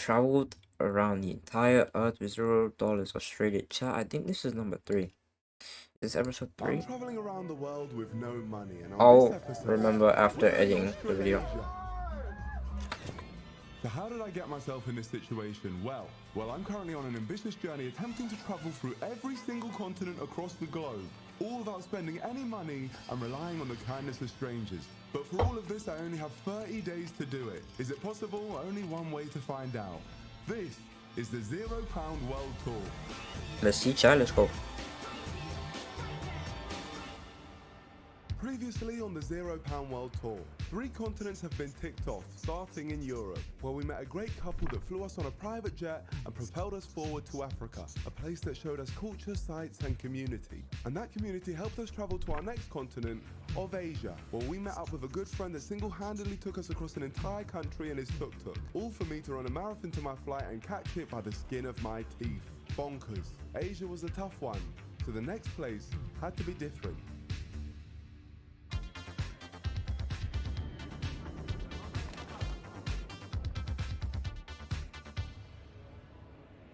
traveled around the entire earth with $0 Australia. Chat, I think this is number 3. Is this episode 3? I'm traveling around the world with no money, and on I'll this episode, remember after we're in editing the video. Australasia. So how did I get myself in this situation? Well, I'm currently on an ambitious journey attempting to travel through every single continent across the globe, all without spending any money and relying on the kindness of strangers. But for all of this, I only have 30 days to do it. Is it possible? Only one way to find out. This is the £0 World Tour. Let's see, chat, let's go. Previously on the £0 World Tour, 3 continents have been ticked off, starting in Europe, where we met a great couple that flew us on a private jet and propelled us forward to Africa, a place that showed us culture, sights and community. And that community helped us travel to our next continent of Asia, where we met up with a good friend that single-handedly took us across an entire country in his tuk-tuk, all for me to run a marathon to my flight and catch it by the skin of my teeth. Bonkers. Asia was a tough one, so the next place had to be different.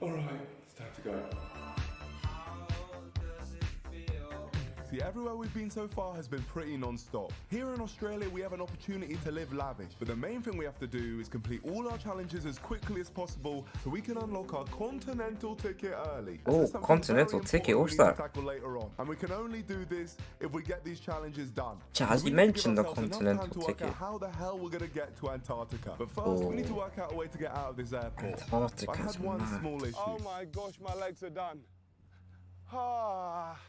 Alright, it's time to go. See, everywhere we've been so far has been pretty non-stop. Here in Australia, we have an opportunity to live lavish, but the main thing we have to do is complete all our challenges as quickly as possible so we can unlock our continental ticket early. Oh, continental ticket, what's that? Later on. And we can only do this if we get these challenges done. Chat, has he mentioned the continental ticket? How the hell we're gonna get to Antarctica? But first, we need to work out a way to get out of this airport. I had one small issue. Oh my gosh, my legs are done.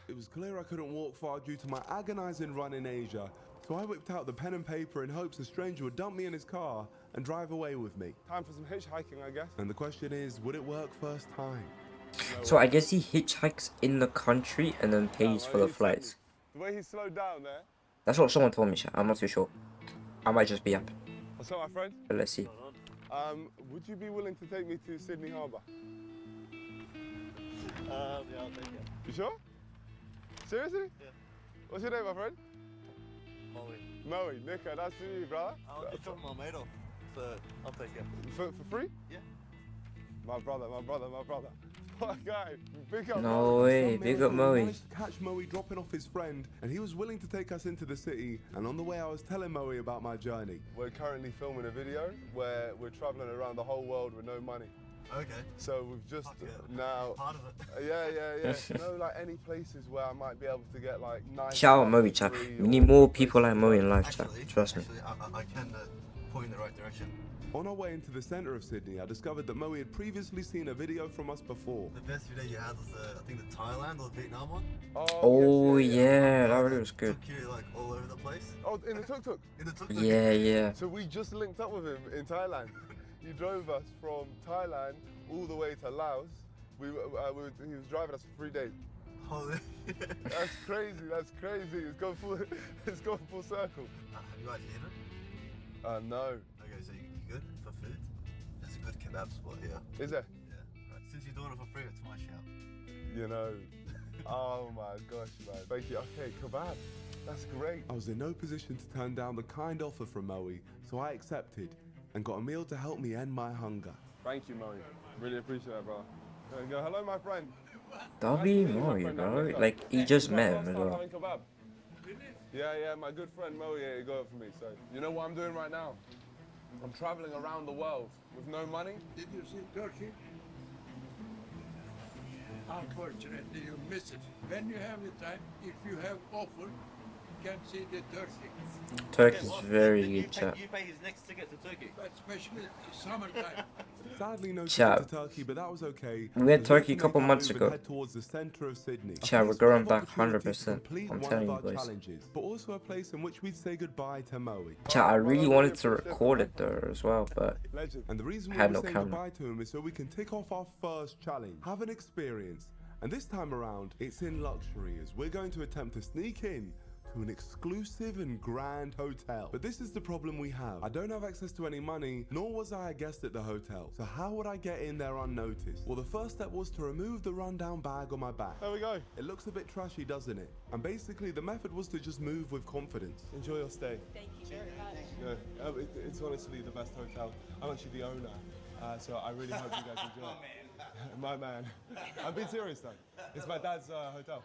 It was clear I couldn't walk far due to my agonizing run in Asia, so I whipped out the pen and paper in hopes a stranger would dump me in his car and drive away with me. Time for some hitchhiking, I guess. And the question is, would it work first time? So I guess he hitchhikes in the country and then pays for the flights. The way he slowed down there. That's what someone told me, chat. I'm not too sure. I might just be up. What's up, my friend? But let's see. Would you be willing to take me to Sydney Harbour? Yeah, I'll take it. You sure? Seriously? Yeah. What's your name, my friend? Moe. Nico, that's you, brother. I'll just drop my mate off, so I'll take it. For free? Yeah. My brother. What guy? Big up, No way, big up Moe. I managed to catch Moe dropping off his friend, and he was willing to take us into the city, and on the way I was telling Moe about my journey. We're currently filming a video where we're traveling around the whole world with no money. Okay. So we've just now. Part of it. Yeah. You know, like any places where I might be able to get like nice. Shout out Moe, chat. We need more people like Moe in life, chat. Trust me. I can point in the right direction. On our way into the centre of Sydney, I discovered that Moe had previously seen a video from us before. The best video you had was I think the Thailand or Vietnam one. Oh yeah, that really was good. Took you like all over the place. Oh, in the tuk-tuk? In the tuk-tuk. Yeah. So we just linked up with him in Thailand. He drove us from Thailand all the way to Laos. He was driving us for 3 days. Holy. That's crazy. It's gone full circle. Have you guys eaten? No. Okay, so you good for food? There's a good kebab spot here. Is there? Yeah. Right. Since you're doing it for free, it's my shout. You know. Oh my gosh, man. Thank you. Okay, kebab. That's great. I was in no position to turn down the kind offer from Moe, so I accepted and got a meal to help me end my hunger. Thank you, Moe. Really appreciate that, bro. There you go. Hello, my friend. That'll be Moe, bro. Like, he just met him as well. Yeah, my good friend Moe, he got it for me. So, you know what I'm doing right now? I'm traveling around the world with no money. Did you see Turkey? Unfortunately, you miss it. When you have the time, if you have offer, you can see the Turkey. Turkey's very good, chat. You pay his next ticket to Turkey. Especially summertime. Sadly, no Chat. ticket to Turkey, but that was okay. We had As Turkey a can couple make our months move ago. and head towards the centre of Sydney. Chat, we're going back 100%. I'm telling you, boys. Challenges, but also a place in which we'd say goodbye to Moe. Chat, I really wanted to record it there as well, but Legend. And the reason we Had were no saying camera. goodbye to him is so we can tick off our first challenge, have an experience. And this time around, it's in luxury as we're going to attempt to sneak in to an exclusive and grand hotel. But this is the problem we have. I don't have access to any money, nor was I a guest at the hotel. So how would I get in there unnoticed? Well, the first step was to remove the rundown bag on my back. There we go. It looks a bit trashy, doesn't it? And basically, the method was to just move with confidence. Enjoy your stay. Thank you very much. Yeah, it's honestly the best hotel. I'm actually the owner. So I really hope you guys enjoy it. My man. I'm being serious though. It's my dad's hotel.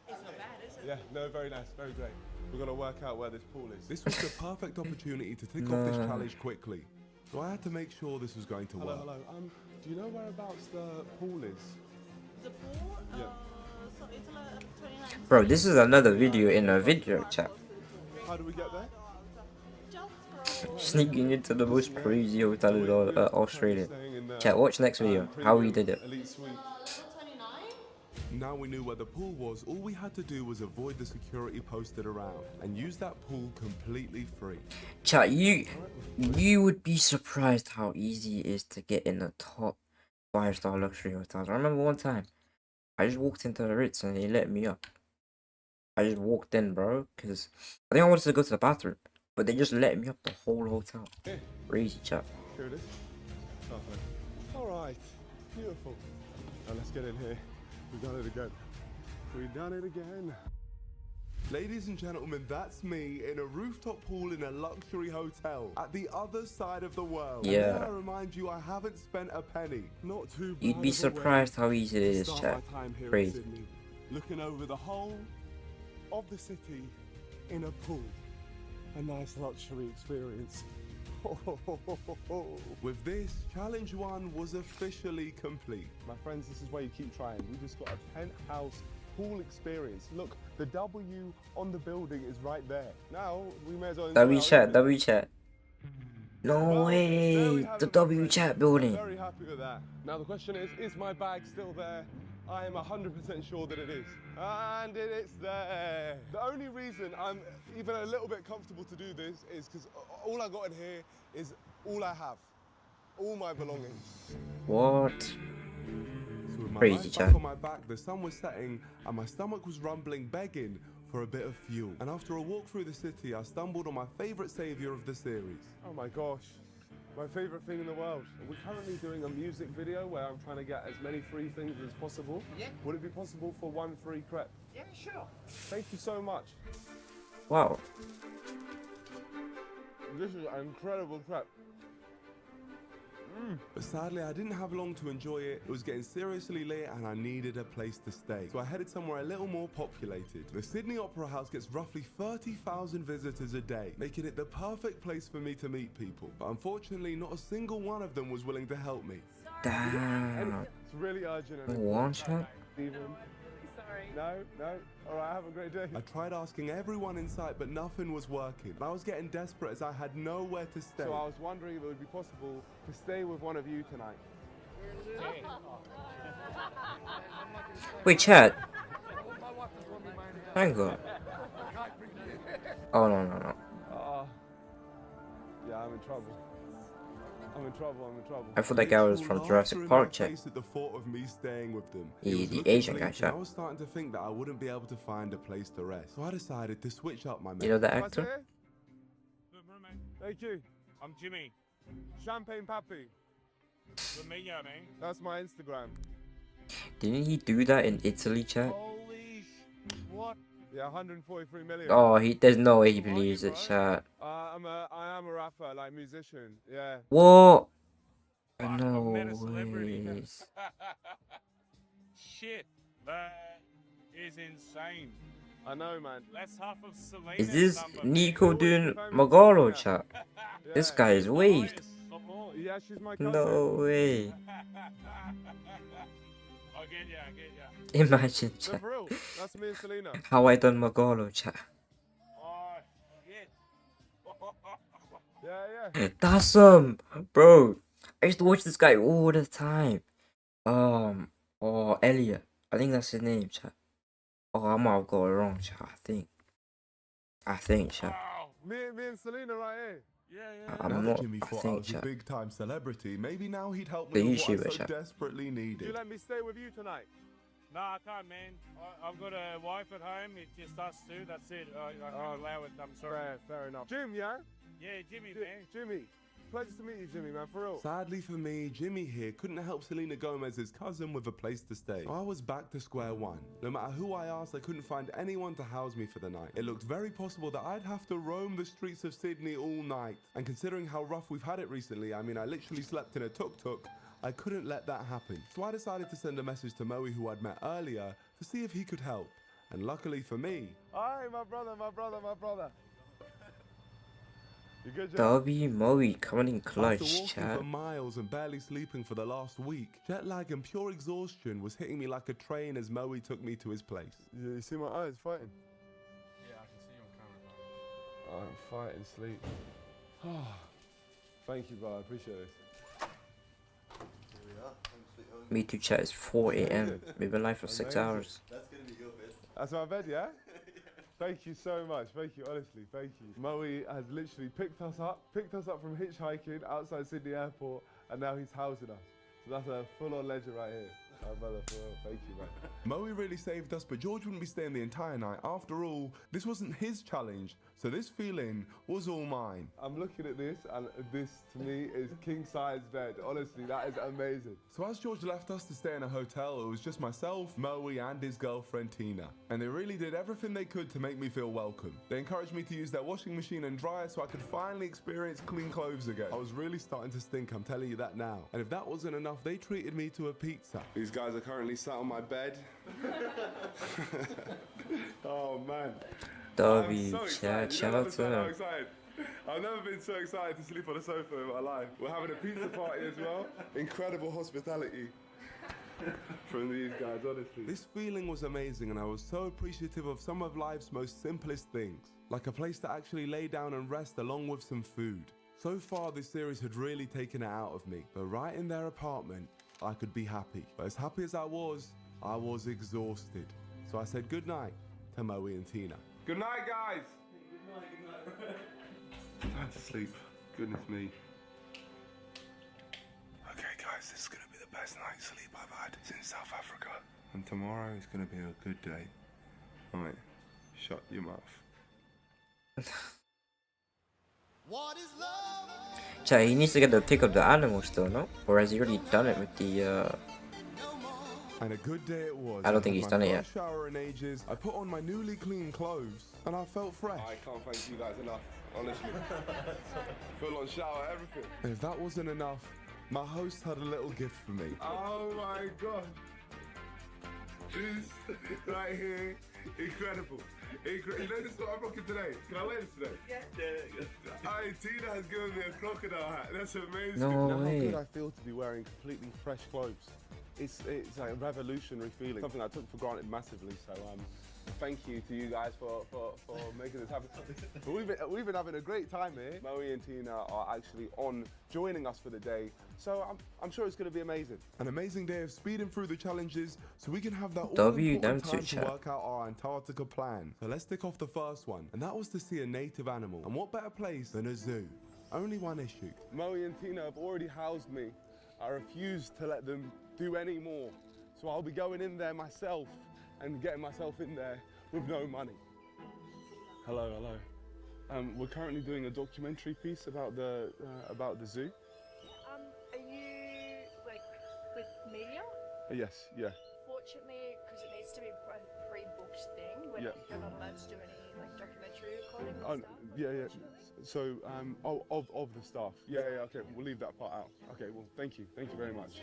It's not bad, is it? Yeah, no, very nice, very great. We're gonna work out where this pool is. This was the perfect opportunity to tick off this challenge quickly. So I had to make sure this was going to work. Hello. Do you know whereabouts the pool is? The pool? Yeah. So it's like 29. Bro, this is another video in a video chat. How do we get there? Just scroll. Sneaking into the most crazy hotel in Australia. Chat, watch next video. How we did it. Elite suite. 29? Now we knew where the pool was, all we had to do was avoid the security posted around and use that pool completely free. Chat, you would be surprised how easy it is to get in the top 5-star luxury hotels. I remember one time, I just walked into the Ritz and they let me up. I just walked in, bro, because I think I wanted to go to the bathroom, but they just let me up the whole hotel. Crazy, chat. Here it is. Alright, beautiful. Now let's get in here. We've done it again. We've done it again. Ladies and gentlemen, that's me in a rooftop pool in a luxury hotel at the other side of the world. Yeah. And I remind you, I haven't spent a penny. Not too bad. You'd be surprised how easy it is, Start chat. my time here in Crazy. Sydney, looking over the whole of the city in a pool. A nice luxury experience. With this, challenge 1 was officially complete. My friends, this is where you keep trying. We just got a penthouse pool experience. Look, the W on the building is right there. Now, we may as well enjoy W our chat, evening. W chat. No Well, there we way! have The it, my W friends. chat building. I'm very happy with that. Now the question is my bag still there? I am 100% sure that it is. And it is there. The only reason I'm even a little bit comfortable to do this is because all I got in here is all I have. All my belongings. What? So with my Crazy life chat. back on my back, the sun was setting and my stomach was rumbling, begging for a bit of fuel. And after a walk through the city, I stumbled on my favorite savior of the series. Oh my gosh, my favorite thing in the world. We're currently doing a music video where I'm trying to get as many free things as possible. Yeah. Would it be possible for one free crepe? Yeah, sure. Thank you so much. Wow. This is an incredible crepe. But sadly, I didn't have long to enjoy it. It was getting seriously late and I needed a place to stay. So I headed somewhere a little more populated. The Sydney Opera House gets roughly 30,000 visitors a day, making it the perfect place for me to meet people. But unfortunately, not a single one of them was willing to help me. Damn. It's really urgent. One chat? Steven. Sorry. No. All right, have a great day. I tried asking everyone in sight, but nothing was working. I was getting desperate as I had nowhere to stay. So I was wondering if it would be possible to stay with one of you tonight. Wait, chat. Hang on. Oh, no. Yeah, I'm in trouble. I'm in trouble. I thought that guy was from Jurassic Park, chat. At the thought of me staying with them. The It was looking Asian bleak, guy, and chat. I was starting to think that I wouldn't be able to find a place to rest. So I decided to switch up my You know the method. actor? Thank you. I'm Jimmy. Champagne Pappy. Good meeting you, man. That's my Instagram. Didn't he do that in Italy, chat? Holy what? Yeah, 143 million. Oh, there's no way he believes it, chat. I am a rapper, like musician. Yeah. What? Fuck, No I've met a celebrity. ways. Shit, that is insane. I know, man. That's half of Selena's Is this number, man. NIKO doing Magalo, chat? This guy is waved. Oh, yeah, she's my cousin. No way. I get ya. Imagine, No, chat. for real. That's me and Selena. How I done Magalo, chat. Oh, shit. Yeah. That's bro. I used to watch this guy all the time. Elliot. I think that's his name, chat. Oh, I might have got it wrong, chat. I think, chat. Wow. Me and Selena right here. Yeah. I'm Now not. that Jimmy I thought I think, was a chat. big time celebrity, maybe now he'd help The me with what YouTuber, I so chat. desperately needed. You let me stay with you tonight? No, I can't, man. I've got a wife at home. It's just us two. That's it. I'll allow it. I'm sorry. Fair enough. Jim, yeah? Yeah, Jimmy, man. Jimmy, Pleasure to meet you, Jimmy, man, for real. Sadly for me, Jimmy here couldn't help Selena Gomez's cousin with a place to stay. So I was back to square one. No matter who I asked, I couldn't find anyone to house me for the night. It looked very possible that I'd have to roam the streets of Sydney all night. And considering how rough we've had it recently, I mean, I literally slept in a tuk-tuk, I couldn't let that happen. So I decided to send a message to Moe, who I'd met earlier, to see if he could help. And luckily for me... Hi, my brother. You good, Jimmy? W Moe coming in After clutch, walking chat. for miles and barely sleeping for the last week, jet lag and pure exhaustion was hitting me like a train as Moe took me to his place. You see my eyes fighting? Yeah, I can see you on camera. I'm fighting sleep. Thank you, bro. I appreciate this. Here we are. Home sweet home. Me too, chat. It's 4 a.m. We've been live for 6 Amazing. hours. That's gonna be your bed. That's my bed, yeah? Thank you so much. Thank you, honestly. Thank you. Moe has literally picked us up from hitchhiking outside Sydney Airport, and now he's housing us. So that's a full-on legend right here. My brother, for real. Thank you, man. Moe really saved us, but George wouldn't be staying the entire night. After all, this wasn't his challenge, so this feeling was all mine. I'm looking at this, and this to me is king-size bed. Honestly, that is amazing. So as George left us to stay in a hotel, it was just myself, Moe, and his girlfriend Tina. And they really did everything they could to make me feel welcome. They encouraged me to use their washing machine and dryer so I could finally experience clean clothes again. I was really starting to stink, I'm telling you that now. And if that wasn't enough, they treated me to a pizza. These guys are currently sat on my bed. Oh man. W so chat. excited. You Shout don't out to understand how them. excited. I've never been so excited to sleep on a sofa in my life. We're having a pizza party as well. Incredible hospitality from these guys, honestly. This feeling was amazing, and I was so appreciative of some of life's most simplest things, like a place to actually lay down and rest along with some food. So far, this series had really taken it out of me, but right in their apartment, I could be happy. But as happy as I was exhausted. So I said goodnight to Moe and Tina. Good night, guys. Good night. Time to sleep. Goodness me. Okay, guys, this is gonna be the best night's sleep I've had since South Africa. And tomorrow is gonna be a good day. Alright, shut your mouth. What is love? Chat, he needs to get the pick of the animal still, no? Or has he already done it with the And a good day it was. I don't think had he's my done it first shower in ages. I put on my newly clean clothes, and I felt fresh. I can't thank you guys enough, honestly. Full on shower, everything. And if that wasn't enough, my host had a little gift for me. Oh my god. This right here, incredible. You know this is what I'm rocking today? Can I wear this today? Yeah. Aye, Tina has given me a crocodile hat. That's amazing. No How way. good I feel to be wearing completely fresh clothes. It's like a revolutionary feeling, something I took for granted massively. So thank you to you guys for making this happen. But we've been having a great time here. Moe and Tina are actually on joining us for the day, so I'm sure it's going to be amazing. An amazing day of speeding through the challenges so we can have that W them all-important too, time to chat. work out our Antarctica plan. So let's tick off the first one, and that was to see a native animal. And what better place than a zoo? Only one issue. Moe and Tina have already housed me. I refuse to let them do any more. So I'll be going in there myself and getting myself in there with no money. Hello. We're currently doing a documentary piece about the zoo. Are you like with media? Yes, yeah. Fortunately, because it needs to be a pre-booked thing, Yeah. you're not allowed to do any like documentary recording Oh, and stuff. yeah. So, of the staff. Yeah, okay, we'll leave that part out. Okay, well, thank you very much.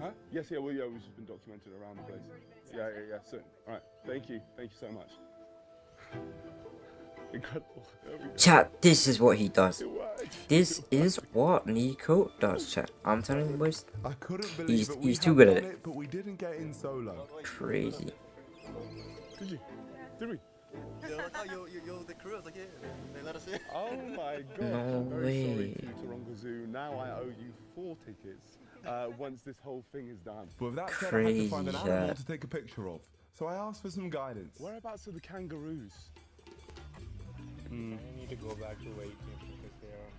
Huh? Yes, we've just been documented around the place. Yeah, so, all right, thank you so much. Incredible. Chat, this is what he does. It worked. This is what NIKO does, chat. I'm telling you, boys. I couldn't believe it. He's We too had good at done it. But we didn't get in solo. Crazy. Did you? Did we? They're like, oh, you're the crew. I was like, yeah. They let us in. Oh my gosh. No Very sorry way. to you, Taronga Zoo. Now I owe you 4 tickets once this whole thing is done. But with that said, I had to find an Crazy, animal yeah. to take a picture of. So I asked for some guidance. Whereabouts are the kangaroos? I need to go back to where you came from because they are on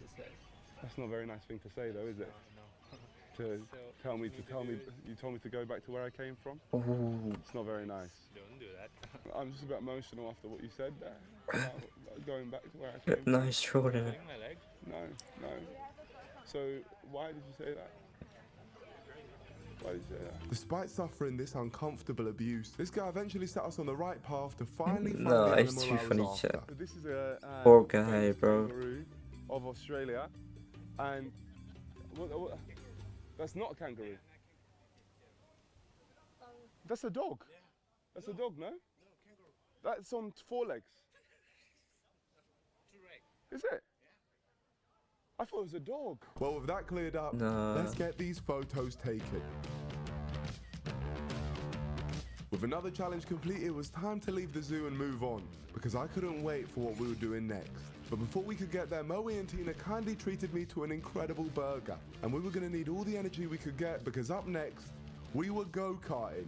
this side. That's not a very nice thing to say though, is it? No. to tell me, you told me to go back to where I came from. Ooh. It's not very nice. Don't do that. I'm just a bit emotional after what you said there. About going back to where I came from. Nice shot. My leg. No. So why did you say that? Why did you say that? Despite suffering this uncomfortable abuse, this guy eventually set us on the right path to finally find No, the it's animal too I was funny, after. chat. So this is a Poor guy, French bro. kangaroo of Australia, and what, that's not a kangaroo. That's a dog. That's a dog, no? That's on 4 legs. Is it? I thought it was a dog. Well, with that cleared up, Nah. let's get these photos taken. With another challenge complete, it was time to leave the zoo and move on, because I couldn't wait for what we were doing next. But before we could get there, Moe and Tina kindly treated me to an incredible burger. And we were going to need all the energy we could get, because up next, we were go-karting.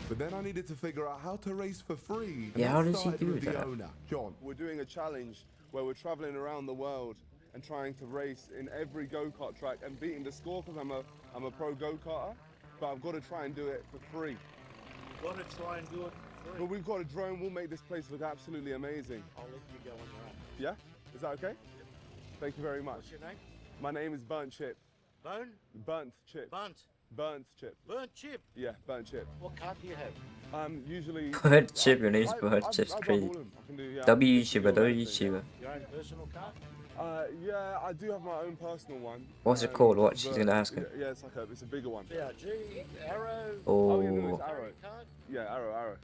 But then I needed to figure out how to race for free. And Yeah, that how does he started do with the that? owner, John. We're doing a challenge where we're traveling around the world and trying to race in every go-kart track and beating the score, because I'm a pro go-karter, but I've got to try and do it for free. You've got to try and do it for free. But we've got a drone, we'll make this place look absolutely amazing. I'll let you go on your own. Yeah? Is that okay? Thank you very much. What's your name? My name is Burnt Chip. Bone? Burnt Chip. Bunt. Burnt Chip. Burnt chip. Yeah, Burnt Chip. What card do you have? Usually... Burnt Chip, your name's I- Burnt I- Chip's I rub crazy. all of them. I can do, yeah, W I can do YouTuber, all W that thing. YouTuber. Your own personal card? Yeah, I do have my own personal one. What's it called? What? but- She's gonna ask him. Yeah, it's like it's a bigger one. BRG, Arrow. Oh, yeah, no, Oh. it's Arrow. Card? Yeah, Arrow.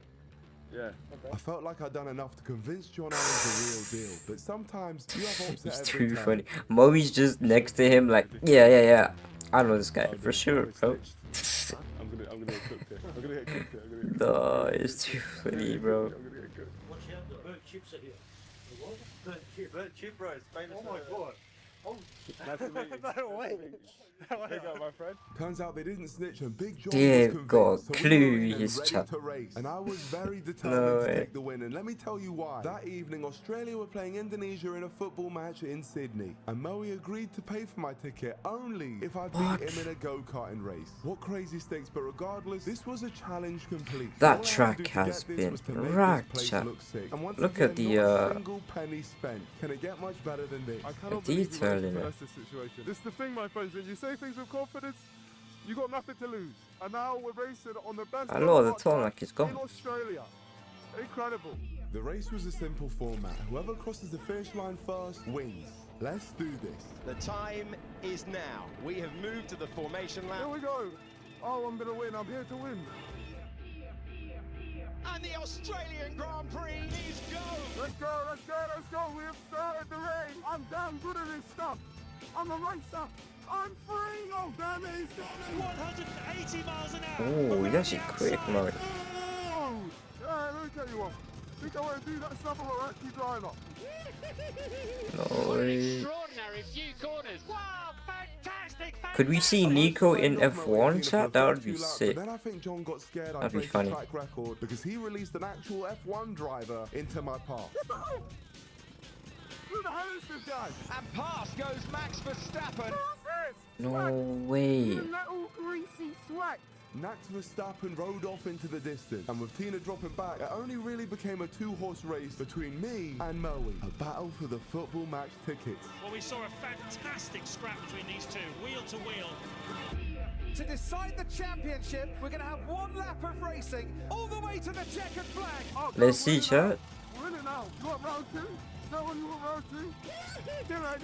Yeah. I felt like I'd done enough to convince John I was the real deal, but sometimes you have opposite He's every too time. funny. Moe's just next to him, like, yeah. I know this guy Oh, for dude, sure, I'm bro. snitched. I'm gonna get cooked here. I'm gonna get cooked here. I'm gonna get cooked. No, it's too funny, bro. I'm gonna get cooked. Watch out, the burnt chips are here. The what? Burnt chip. Burnt chip, bro. It's famous. Oh my god. Oh, Nice to meet you. no way. Big up, my friend. Turns out they didn't snitch, and Big John They've was got convinced, so we clue were in and his ready chat. to race. And I was very determined No to way. take the win, and let me tell you why. That evening, Australia were playing Indonesia in a football match in Sydney, and Moe agreed to pay for my ticket only if I beat What? him in a go-karting race. What crazy stakes, but regardless, this was a challenge complete. That All I had to track do to has get this been was to make this racked, place chat. look sick. And once Look again, at the, not a single penny spent. Can it get much better than this? I cannot The believe we detail managed in to it. finesse this situation. This is the thing, my friends. When you say things with confidence, you got nothing to lose. And now we're racing on the best I know the go-kart tone track like it's gone. in Australia. Incredible. The race was a simple format. Whoever crosses the finish line first wins. Let's do this. The time is now. We have moved to the formation lap. Here we go. Oh, I'm gonna win. I'm here to win. And the Australian Grand Prix is go! Let's go. We have started the race. I'm damn good at this stuff. I'm a racer. I'm free. Oh, damn it. He's got me. 180 miles an hour. Oh, he's actually quick, Moe. Oh, yeah, let me tell you what. Think I want to do that stuff I'm a ratchet driver. No way. Extraordinary few corners. Wow, fantastic! Could we see NIKO in F1 chat? That would be But sick. then I think John got scared I That'd be break funny. the track record because he released an actual F1 driver into my path. Who the hell is this guy? And past goes Max Verstappen. No way. Little greasy swag. Max Verstappen rode off into the distance, and with Tina dropping back, it only really became a two-horse race between me and Moe. A battle for the football match tickets. Well, we saw a fantastic scrap between these two, wheel to wheel. To decide the championship, we're going to have one lap of racing all the way to the checkered flag. Oh, Let's see, chat. We're in it now. You want round two? Is that what you want round two? Do it.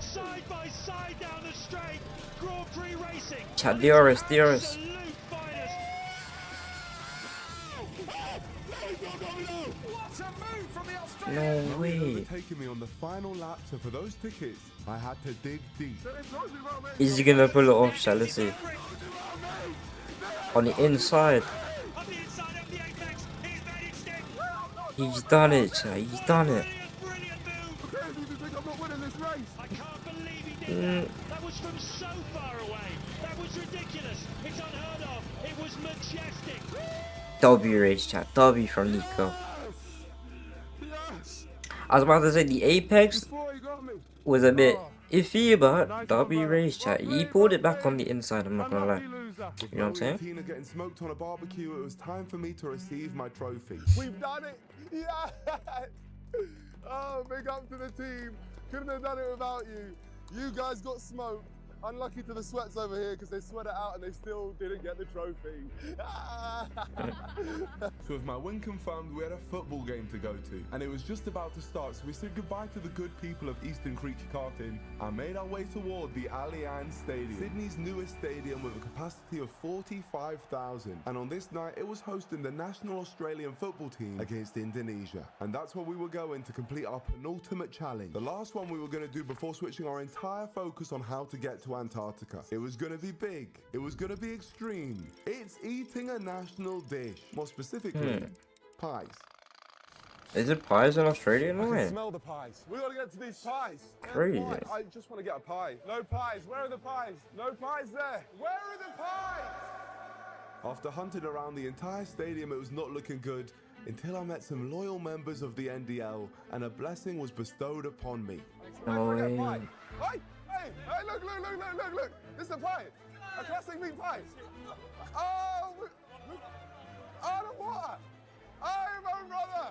Side by side down the straight, Grand Prix racing. Chat, DRS. Absolute finest. What a move from the Australian. No way. Overtaking me on the final lap, so for those tickets, I had to dig deep. Is he gonna pull it off, chat? Let's see. On the inside. On the inside of the apex, he's made it stick. He's done it, chat. He's done it. Brilliant move. Okay, do you think I'm not winning this race? I can't believe he did that. That was from so far away. That was ridiculous. It's unheard of. It was majestic. W race, chat. W from NIKO. Yes. I was about to say the apex. Before you go, was a bit iffy about Derby race, chat. He pulled it back on the inside, I'm not gonna lie. You know what I'm saying? Tina getting smoked on a barbecue, it was time for me to receive my trophy. We've done it! Yeah! Oh, big up to the team. Couldn't have done it without you. You guys got smoked. Unlucky to the sweats over here because they sweat it out and they still didn't get the trophy. So with my win confirmed, we had a football game to go to, and it was just about to start, so we said goodbye to the good people of Eastern Creek Karting and made our way toward the Allianz Stadium, Sydney's newest stadium with a capacity of 45,000. And on this night, it was hosting the national Australian football team against Indonesia. And that's where we were going to complete our penultimate challenge, the last one we were going to do before switching our entire focus on how to get to Antarctica. It was going to be big. It was going to be extreme. It's eating a national dish. More specifically, pies. Is it pies in Australia? No I way. can smell the pies. We gotta get to these pies. Crazy. I just want to get a pie. No pies. Where are the pies? No pies there. Where are the pies? After hunting around the entire stadium, it was not looking good until I met some loyal members of the NDL and a blessing was bestowed upon me. No way. Hey, hey, hey, look. This is a pie. A classic meat pie. Oh, the water. Hey, my brother.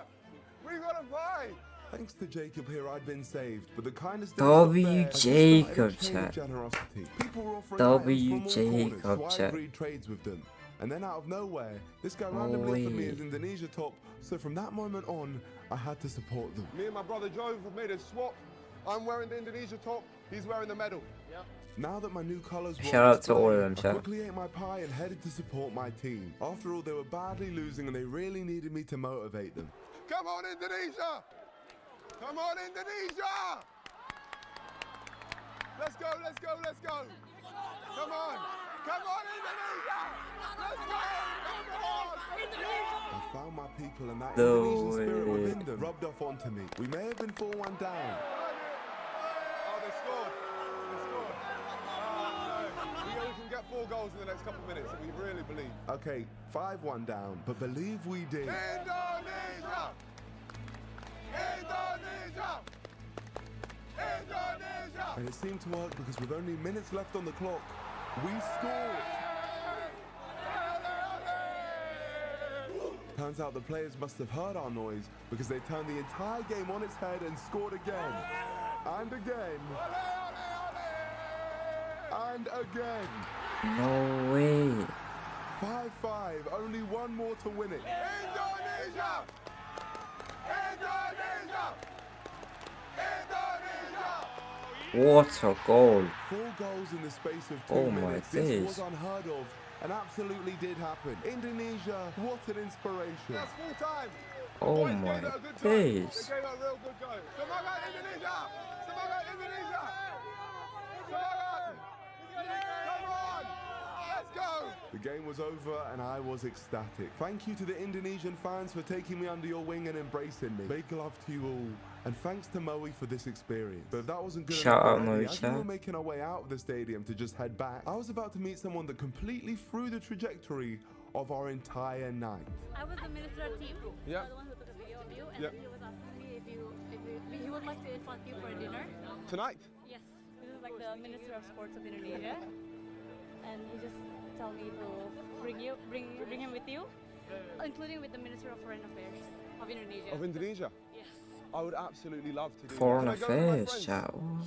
We got a pie. Thanks to Jacob here, I'd been saved, but the kindness W. Jacob, chat. generosity. People were offering W. items from all corners, Jacob, so I chat. agreed trades with them. And then out of nowhere, this guy randomly offered me his Indonesia top, so from that moment on, I had to support them. Me and my brother Joe have made a swap. I'm wearing the Indonesia top, he's wearing the medal. Yep. Now that my new colours were Shout out to all of them, I chat. quickly ate my pie and headed to support my team. After all, they were badly losing and they really needed me to motivate them. Come on, Indonesia! Come on, Indonesia! Let's go. Come on, Indonesia! Let's go! Come on! I found my people and that No Indonesian spirit way. within them rubbed off onto me. We may have been 4-1 down. Oh, they scored. We can get 4 goals in the next couple of minutes, and we really believe. Okay, 5-1 down, but believe we did. Indonesia! And it seemed to work because with only minutes left on the clock, we scored. Turns out the players must have heard our noise because they turned the entire game on its head and scored again. And again. And again. No way. 5-5, only one more to win it. Indonesia! What a goal. 4 goals in the space of 2 Oh my minutes. days. This was unheard of and absolutely did happen. Indonesia, what an inspiration. That's full time. Oh Boys my gave it a good time. days. They gave it a real good go. Semangat Indonesia! Semangat Indonesia! Semangat! Come on! Let's go! The game was over and I was ecstatic. Thank you to the Indonesian fans for taking me under your wing and embracing me. Big love to you all. And thanks to Moe for this experience. But if that wasn't good Shout enough out already, Moe, as we were chat. making our way out of the stadium to just head back, I was about to meet someone that completely threw the trajectory of our entire night. I was the minister team. Yeah. The one who took a video of you, and Yeah. he was asking me if he would like to invite you for dinner. Tonight? Yes, this is like the Minister of Sports of Indonesia, and he just told me to bring him with you, including with the Minister of Foreign Affairs of Indonesia. Of Indonesia? Yes. I would absolutely love to do Foreign that. Can I go with my affairs, friends? chat. Sure,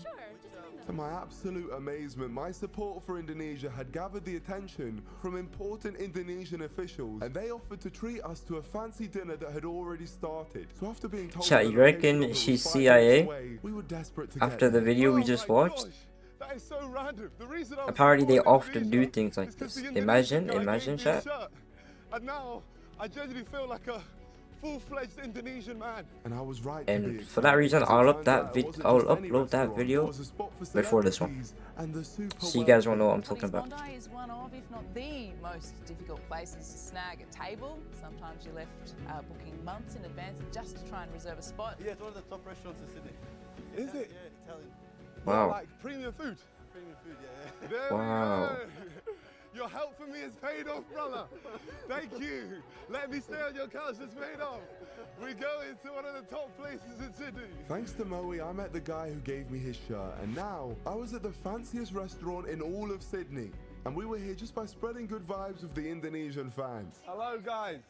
just bring them. To my absolute amazement, my support for Indonesia had gathered the attention from important Indonesian officials, and they offered to treat us to a fancy dinner that had already started. So after being told Chat, the you reckon location of it was she's 5 CIA? minutes away, we were desperate to After get the there. video we Oh just my watched, gosh, that is so random. The reason I was apparently they supporting often do Indonesia things like is 'cause this. the Indonesian Imagine, guy gave me a chat. shirt. And now I genuinely feel like a full-fledged Indonesian man. And I was right to And be for that reason, excited. I'll It turns out it wasn't just any upload that restaurant, video it was a spot for before this one. celebrities and the super So you guys will wealthy. know what I'm talking about. Bondi is one of, if not the most difficult places to snag a table. Sometimes you're left booking months in advance just to try and reserve a spot. Yeah, it's one of the top restaurants in Sydney. Is it? Yeah, Italian. Wow. Like premium food. Premium food, yeah. There Wow. we go. your help for me has paid off, brother. Thank you. Let me stay on your couch has paid off. We go into one of the top places in Sydney. Thanks to Moe, I met the guy who gave me his shirt, and now I was at the fanciest restaurant in all of Sydney. And we were here just by spreading good vibes with the Indonesian fans. Hello, guys.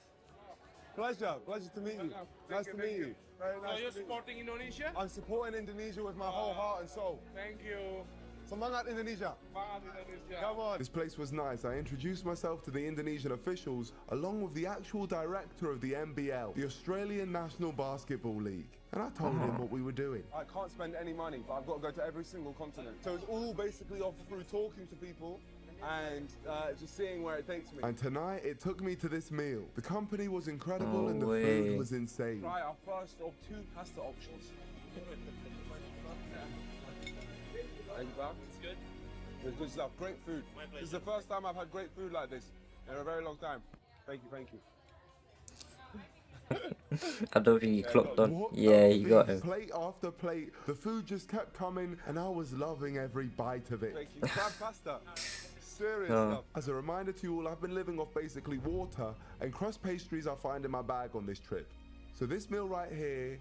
Pleasure to meet you. Nice to meet you. Very nice. So you're supporting Indonesia? I'm supporting Indonesia with my whole heart and soul. Thank you. Semangat Indonesia. Semangat Indonesia. Come on. This place was nice. I introduced myself to the Indonesian officials along with the actual director of the NBL, the Australian National Basketball League. And I told him what we were doing. I can't spend any money, but I've got to go to every single continent. So it's all basically off through talking to people and just seeing where it takes me. And tonight, it took me to this meal. The company was incredible and the food was insane. Try our first of 2 pasta options. Thank you, Bob. It's good. It's good stuff. Great food. This is the first time I've had great food like this in a very long time. Thank you. I don't think he clocked on. Yeah, he got him. Plate after plate, the food just kept coming, and I was loving every bite of it. Thank you. Crab pasta. Serious stuff. As a reminder to you all, I've been living off basically water and crust pastries I find in my bag on this trip. So this meal right here,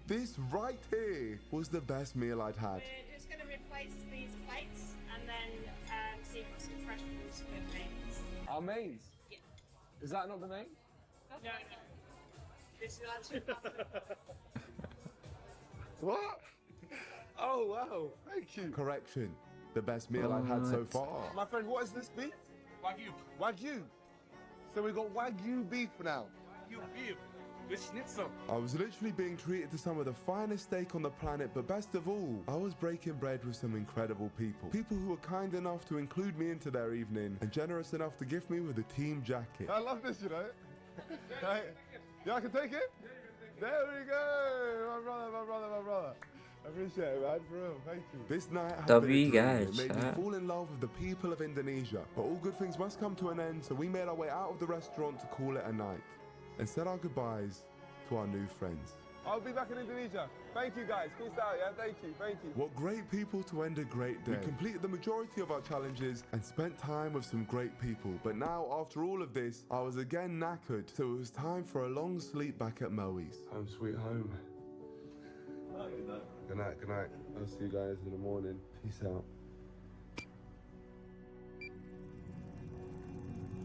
was the best meal I'd had. We're just going to replace these plates and then see if we've got some fresh foods with mains. Our mains? Yeah. Is that not the main? No. This is actually pasta. What? Oh, wow. Thank you. Correction. The best meal I've had so far. My friend, what is this beef? Wagyu. Wagyu. So we got Wagyu beef now. Wagyu beef with schnitzel. I was literally being treated to some of the finest steak on the planet, but best of all, I was breaking bread with some incredible people. People who were kind enough to include me into their evening and generous enough to gift me with a team jacket. I love this, you know. Right? Yeah, I can take it? There we go! My brother. I appreciate it, man, for real, thank you. This night had been a dream. It made me fall in love with the people of Indonesia. But all good things must come to an end, so we made our way out of the restaurant to call it a night and said our goodbyes to our new friends. I'll be back in Indonesia. Thank you, guys. Peace out, yeah? Thank you. What great people to end a great day. We completed the majority of our challenges and spent time with some great people. But now, after all of this, I was again knackered, so it was time for a long sleep back at Moe's. Home sweet home. Good night. I'll see you guys in the morning. Peace out.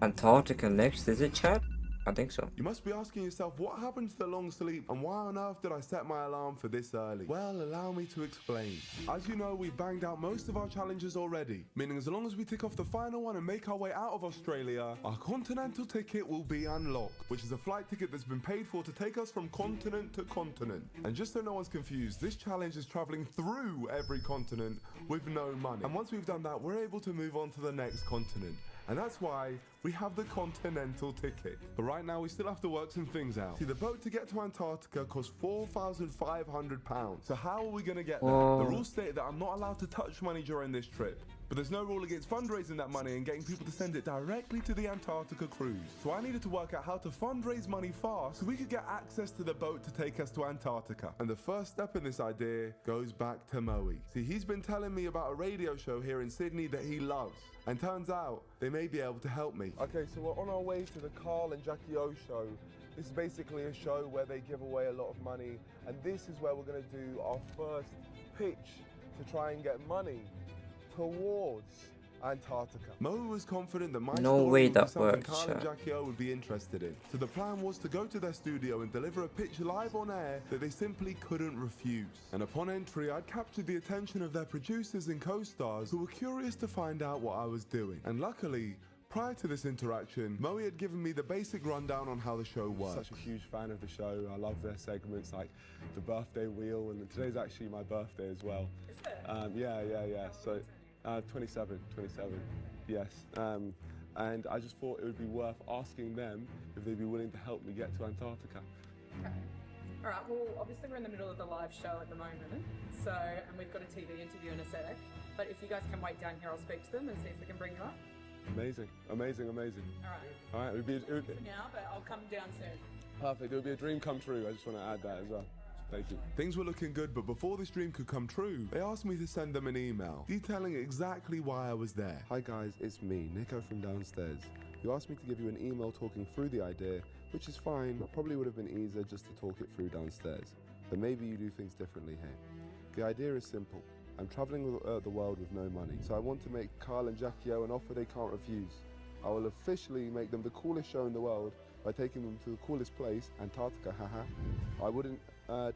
Antarctica next, is it, Chad? I think so. You must be asking yourself, what happened to the long sleep and why on earth did I set my alarm for this early? Well, allow me to explain. As you know, we've banged out most of our challenges already, meaning as long as we tick off the final one and make our way out of Australia, our continental ticket will be unlocked, which is a flight ticket that's been paid for to take us from continent to continent. And just so no one's confused, this challenge is traveling through every continent with no money. And once we've done that, we're able to move on to the next continent. And that's why we have the continental ticket. But right now we still have to work some things out. See, the boat to get to Antarctica costs £4,500. So how are we gonna get there? The rules state that I'm not allowed to touch money during this trip. But there's no rule against fundraising that money and getting people to send it directly to the Antarctica cruise. So I needed to work out how to fundraise money fast so we could get access to the boat to take us to Antarctica. And the first step in this idea goes back to Moe. See, he's been telling me about a radio show here in Sydney that he loves. And turns out, they may be able to help me. Okay, so we're on our way to the Carl and Jackie O show. This is basically a show where they give away a lot of money. And this is where we're gonna do our first pitch to try and get money towards Antarctica. Moe was confident that my story would be something Carl and Jackie O would be interested in. So the plan was to go to their studio and deliver a pitch live on air that they simply couldn't refuse. And upon entry, I'd captured the attention of their producers and co-stars who were curious to find out what I was doing. And luckily, prior to this interaction, Moe had given me the basic rundown on how the show works. Such a huge fan of the show. I love their segments like the birthday wheel, and today's actually my birthday as well. Is it? Yeah. So 27, yes. And I just thought it would be worth asking them if they'd be willing to help me get to Antarctica. Okay. All right, well, obviously we're in the middle of the live show at the moment, and we've got a TV interview in a sec. But if you guys can wait down here, I'll speak to them and see if we can bring you up. Amazing. All right, it would be for now, but I'll come down soon. Perfect. It would be a dream come true. I just want to add that as well. Thank you. Things were looking good, but before this dream could come true, they asked me to send them an email detailing exactly why I was there. Hi guys, it's me, NIKO from downstairs. You asked me to give you an email talking through the idea, which is fine, but probably would have been easier just to talk it through downstairs. But maybe you do things differently here. The idea is simple. I'm traveling the world with no money, so I want to make Carl and Jackie O an offer they can't refuse. I will officially make them the coolest show in the world by taking them to the coolest place, Antarctica, haha. I wouldn't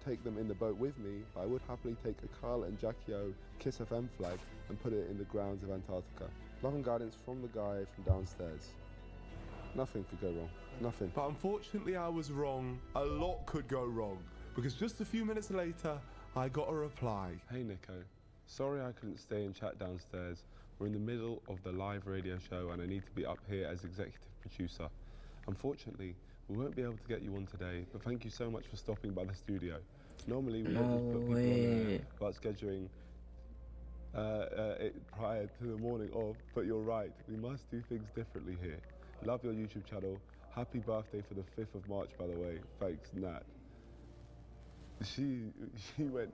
take them in the boat with me, but I would happily take a Carl and Jackie O Kiss FM flag and put it in the grounds of Antarctica. Love and guidance from the guy from downstairs. Nothing could go wrong. Nothing. But unfortunately I was wrong. A lot could go wrong. Because just a few minutes later, I got a reply. Hey NIKO, sorry I couldn't stay and chat downstairs. We're in the middle of the live radio show and I need to be up here as executive producer. Unfortunately, we won't be able to get you on today, but thank you so much for stopping by the studio. Normally we don't just put people on air about scheduling it prior to the morning of, but you're right, we must do things differently here. Love your YouTube channel. Happy birthday for the 5th of March, by the way. Thanks, Nat. She went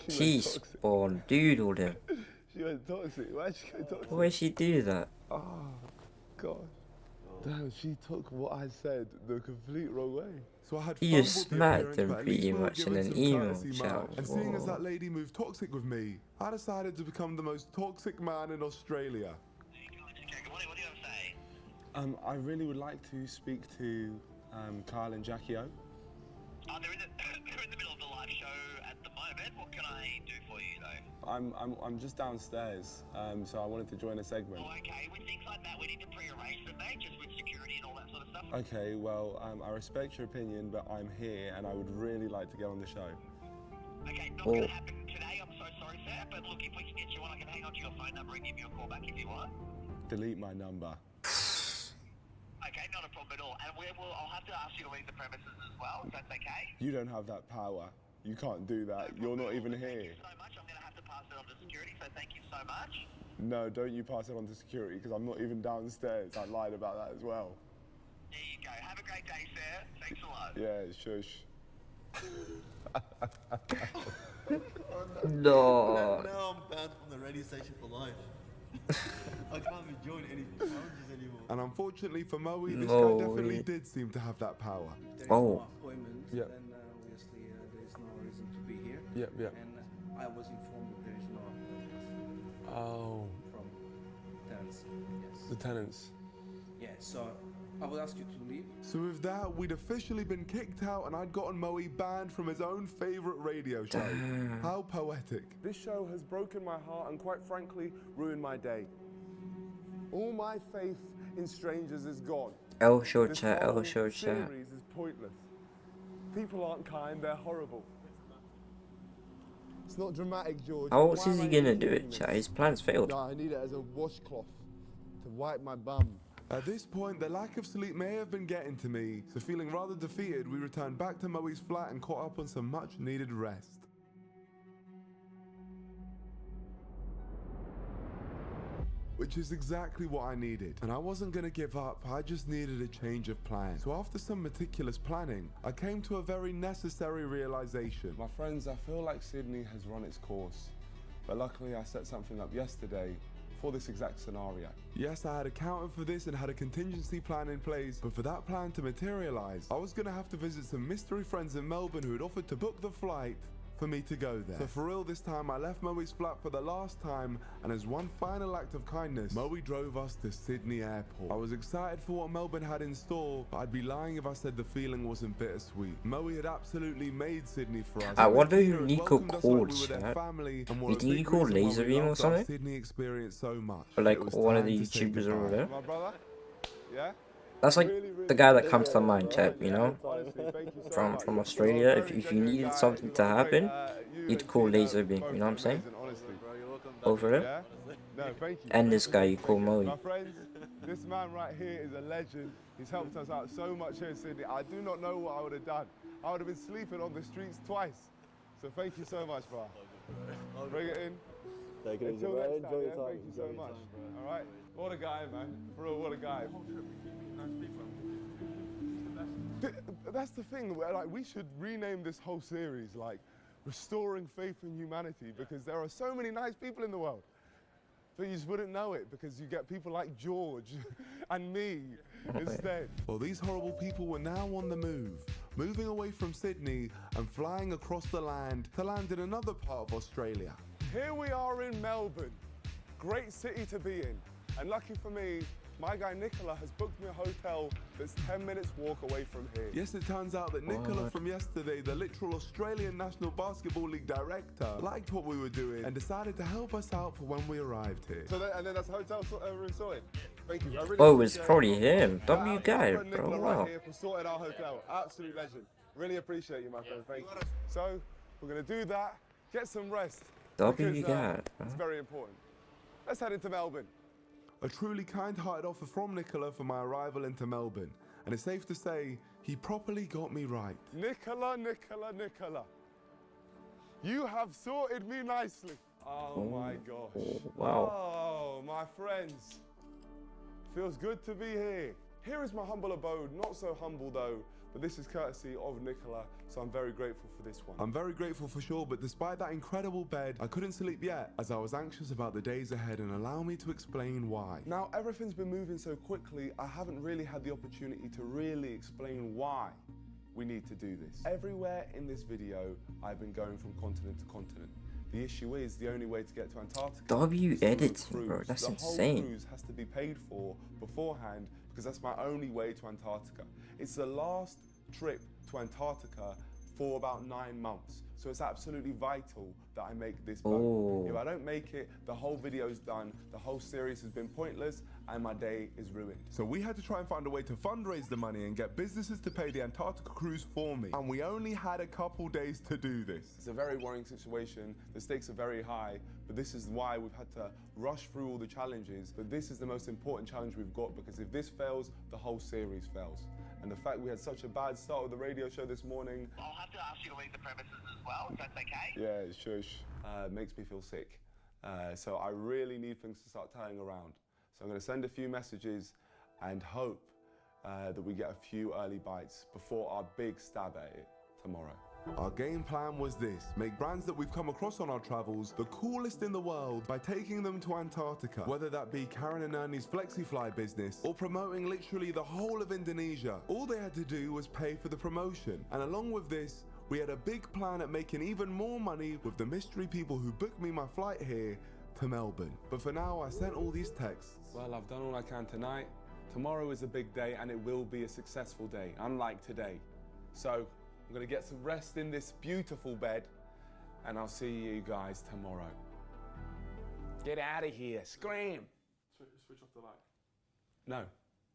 Spawn doodled him. She went toxic. Why'd she go toxic? Why'd she do that? Oh, God. Damn, she took what I said the complete wrong way. So I had He just smacked him pretty much in an email chat. And seeing as that lady moved toxic with me, I decided to become the most toxic man in Australia. I really would like to speak to Carl and Jackie O. They're in the middle of the live show at the moment. What can I do for you, though? I'm just downstairs, so I wanted to join a segment. Oh, okay. With things like that, we need to pre-arrange them, mate, just with security and all that sort of stuff. Okay, well, I respect your opinion, but I'm here and I would really like to get on the show. Okay, not going to happen today. I'm so sorry, sir. But look, if we can get you on, I can hang on to your phone number and give you a call back if you want. Delete my number. Okay, not a problem at all. And I'll have to ask you to leave the premises as well, if that's okay. You don't have that power. You can't do that. You're not even here. Thank you so much. I'm going to have to pass it on to security, so thank you so much. No, don't you pass it on to security, because I'm not even downstairs. I lied about that as well. There you go. Have a great day, sir. Thanks a lot. Yeah, shush. No. Now I'm banned from the radio station for life. I can't even join any challenges anymore. And unfortunately for Moe, this guy definitely did seem to have that power. Oh. Yeah. Then obviously there is no reason to be here. Yeah. And I was informed that there is no appointment. Oh. From tenants. Yes. The tenants. Yeah. So I would ask you to leave. So with that, we'd officially been kicked out and I'd gotten Moe banned from his own favourite radio show. How poetic. This show has broken my heart and quite frankly, ruined my day. All my faith in strangers is gone. L show This chat, whole L show chat. series is pointless. People aren't kind, they're horrible. It's not dramatic, George. How else Why is am he I gonna even do doing it, this? chat? His plans failed. No, I need it as a washcloth to wipe my bum. At this point, the lack of sleep may have been getting to me, so feeling rather defeated, we returned back to Moe's flat and caught up on some much needed rest. Which is exactly what I needed. And I wasn't gonna give up, I just needed a change of plan. So after some meticulous planning, I came to a very necessary realization. My friends, I feel like Sydney has run its course. But luckily I set something up yesterday for this exact scenario. Yes, I had accounted for this and had a contingency plan in place, but for that plan to materialize, I was gonna have to visit some mystery friends in Melbourne who had offered to book the flight for me to go there. So for real this time, I left Moe's flat for the last time, and as one final act of kindness, Moe drove us to Sydney Airport. I was excited for what Melbourne had in store, but I'd be lying if I said the feeling wasn't bittersweet. Moe had absolutely made Sydney for us. I wonder who Here, it NIKO welcomed us like called, we were their chat. family, and were You a think he big called reason why we Laser Beam or loved our something? Sydney experience so much. Or like It was one of time the to say YouTubers or goodbye. whatever. My brother? Yeah? That's like the guy that comes to mind, chat, you know? Honestly, thank you so much. From Australia. If you needed something to happen, you'd call Laser Beam, you know what I'm saying? Honestly. Over him. Yeah? No, thank you. And this guy you call My Moe. friends, this man right here is a legend. He's helped us out so much here in Sydney. I do not know what I would have done. I would have been sleeping on the streets twice. So thank you so much, bro. Bring it in. Take it easy, Until bro. next Enjoy time, your yeah? time. Thank you so much. All right. What a guy, man. For real, what a guy. Nice people. He's the best. That's the thing, like, we should rename this whole series, like, Restoring Faith in Humanity, because there are so many nice people in the world. But you just wouldn't know it because you get people like George and me instead. Well, these horrible people were now on the move, moving away from Sydney and flying across the land to land in another part of Australia. Here we are in Melbourne. Great city to be in. And lucky for me, my guy Nicola has booked me a hotel that's 10 minutes walk away from here. Yes, it turns out that Nicola from yesterday, the literal Australian National Basketball League director, liked what we were doing and decided to help us out for when we arrived here. So and then that's hotel room sorted. Thank you. I really Oh, it's probably him. W guy, bro. Nicola Wow. right here for sorting our hotel. Absolute legend. Really appreciate you, my friend. Thank you. So we're gonna do that. Get some rest. W guy. It's very important. Let's head into Melbourne. A truly kind-hearted offer from Nicola for my arrival into Melbourne. And it's safe to say, he properly got me right. Nicola. You have sorted me nicely. Oh my gosh. Wow. Oh, my friends. Feels good to be here. Here is my humble abode, not so humble though, but this is courtesy of Nicola, so I'm very grateful for this one. I'm very grateful for sure, but despite that incredible bed, I couldn't sleep yet, as I was anxious about the days ahead, and allow me to explain why. Now, everything's been moving so quickly, I haven't really had the opportunity to really explain why we need to do this. Everywhere in this video, I've been going from continent to continent. The issue is the only way to get to Antarctica. W editing, bro. That's insane. The whole cruise has to be paid for beforehand because that's my only way to Antarctica. It's the last trip to Antarctica for about 9 months. So it's absolutely vital that I make this boat. If I don't make it, the whole video's done, the whole series has been pointless, and my day is ruined. So we had to try and find a way to fundraise the money and get businesses to pay the Antarctica cruise for me. And we only had a couple days to do this. It's a very worrying situation. The stakes are very high, but this is why we've had to rush through all the challenges. But this is the most important challenge we've got, because if this fails, the whole series fails. And the fact we had such a bad start with the radio show this morning. I'll have to ask you to leave the premises as well, if that's okay. Yeah, shush. Makes me feel sick. So I really need things to start turning around. So I'm going to send a few messages and hope that we get a few early bites before our big stab at it tomorrow. Our game plan was this: make brands that we've come across on our travels the coolest in the world by taking them to Antarctica, whether that be Karen and Ernie's FlexiFly business or promoting literally the whole of Indonesia. All they had to do was pay for the promotion. And along with this, we had a big plan at making even more money with the mystery people who booked me my flight here to Melbourne. But for now, I sent all these texts. Well, I've done all I can tonight. Tomorrow is a big day and it will be a successful day, unlike today. So I'm gonna get some rest in this beautiful bed, and I'll see you guys tomorrow. Get out of here, scream! Switch off the light. No.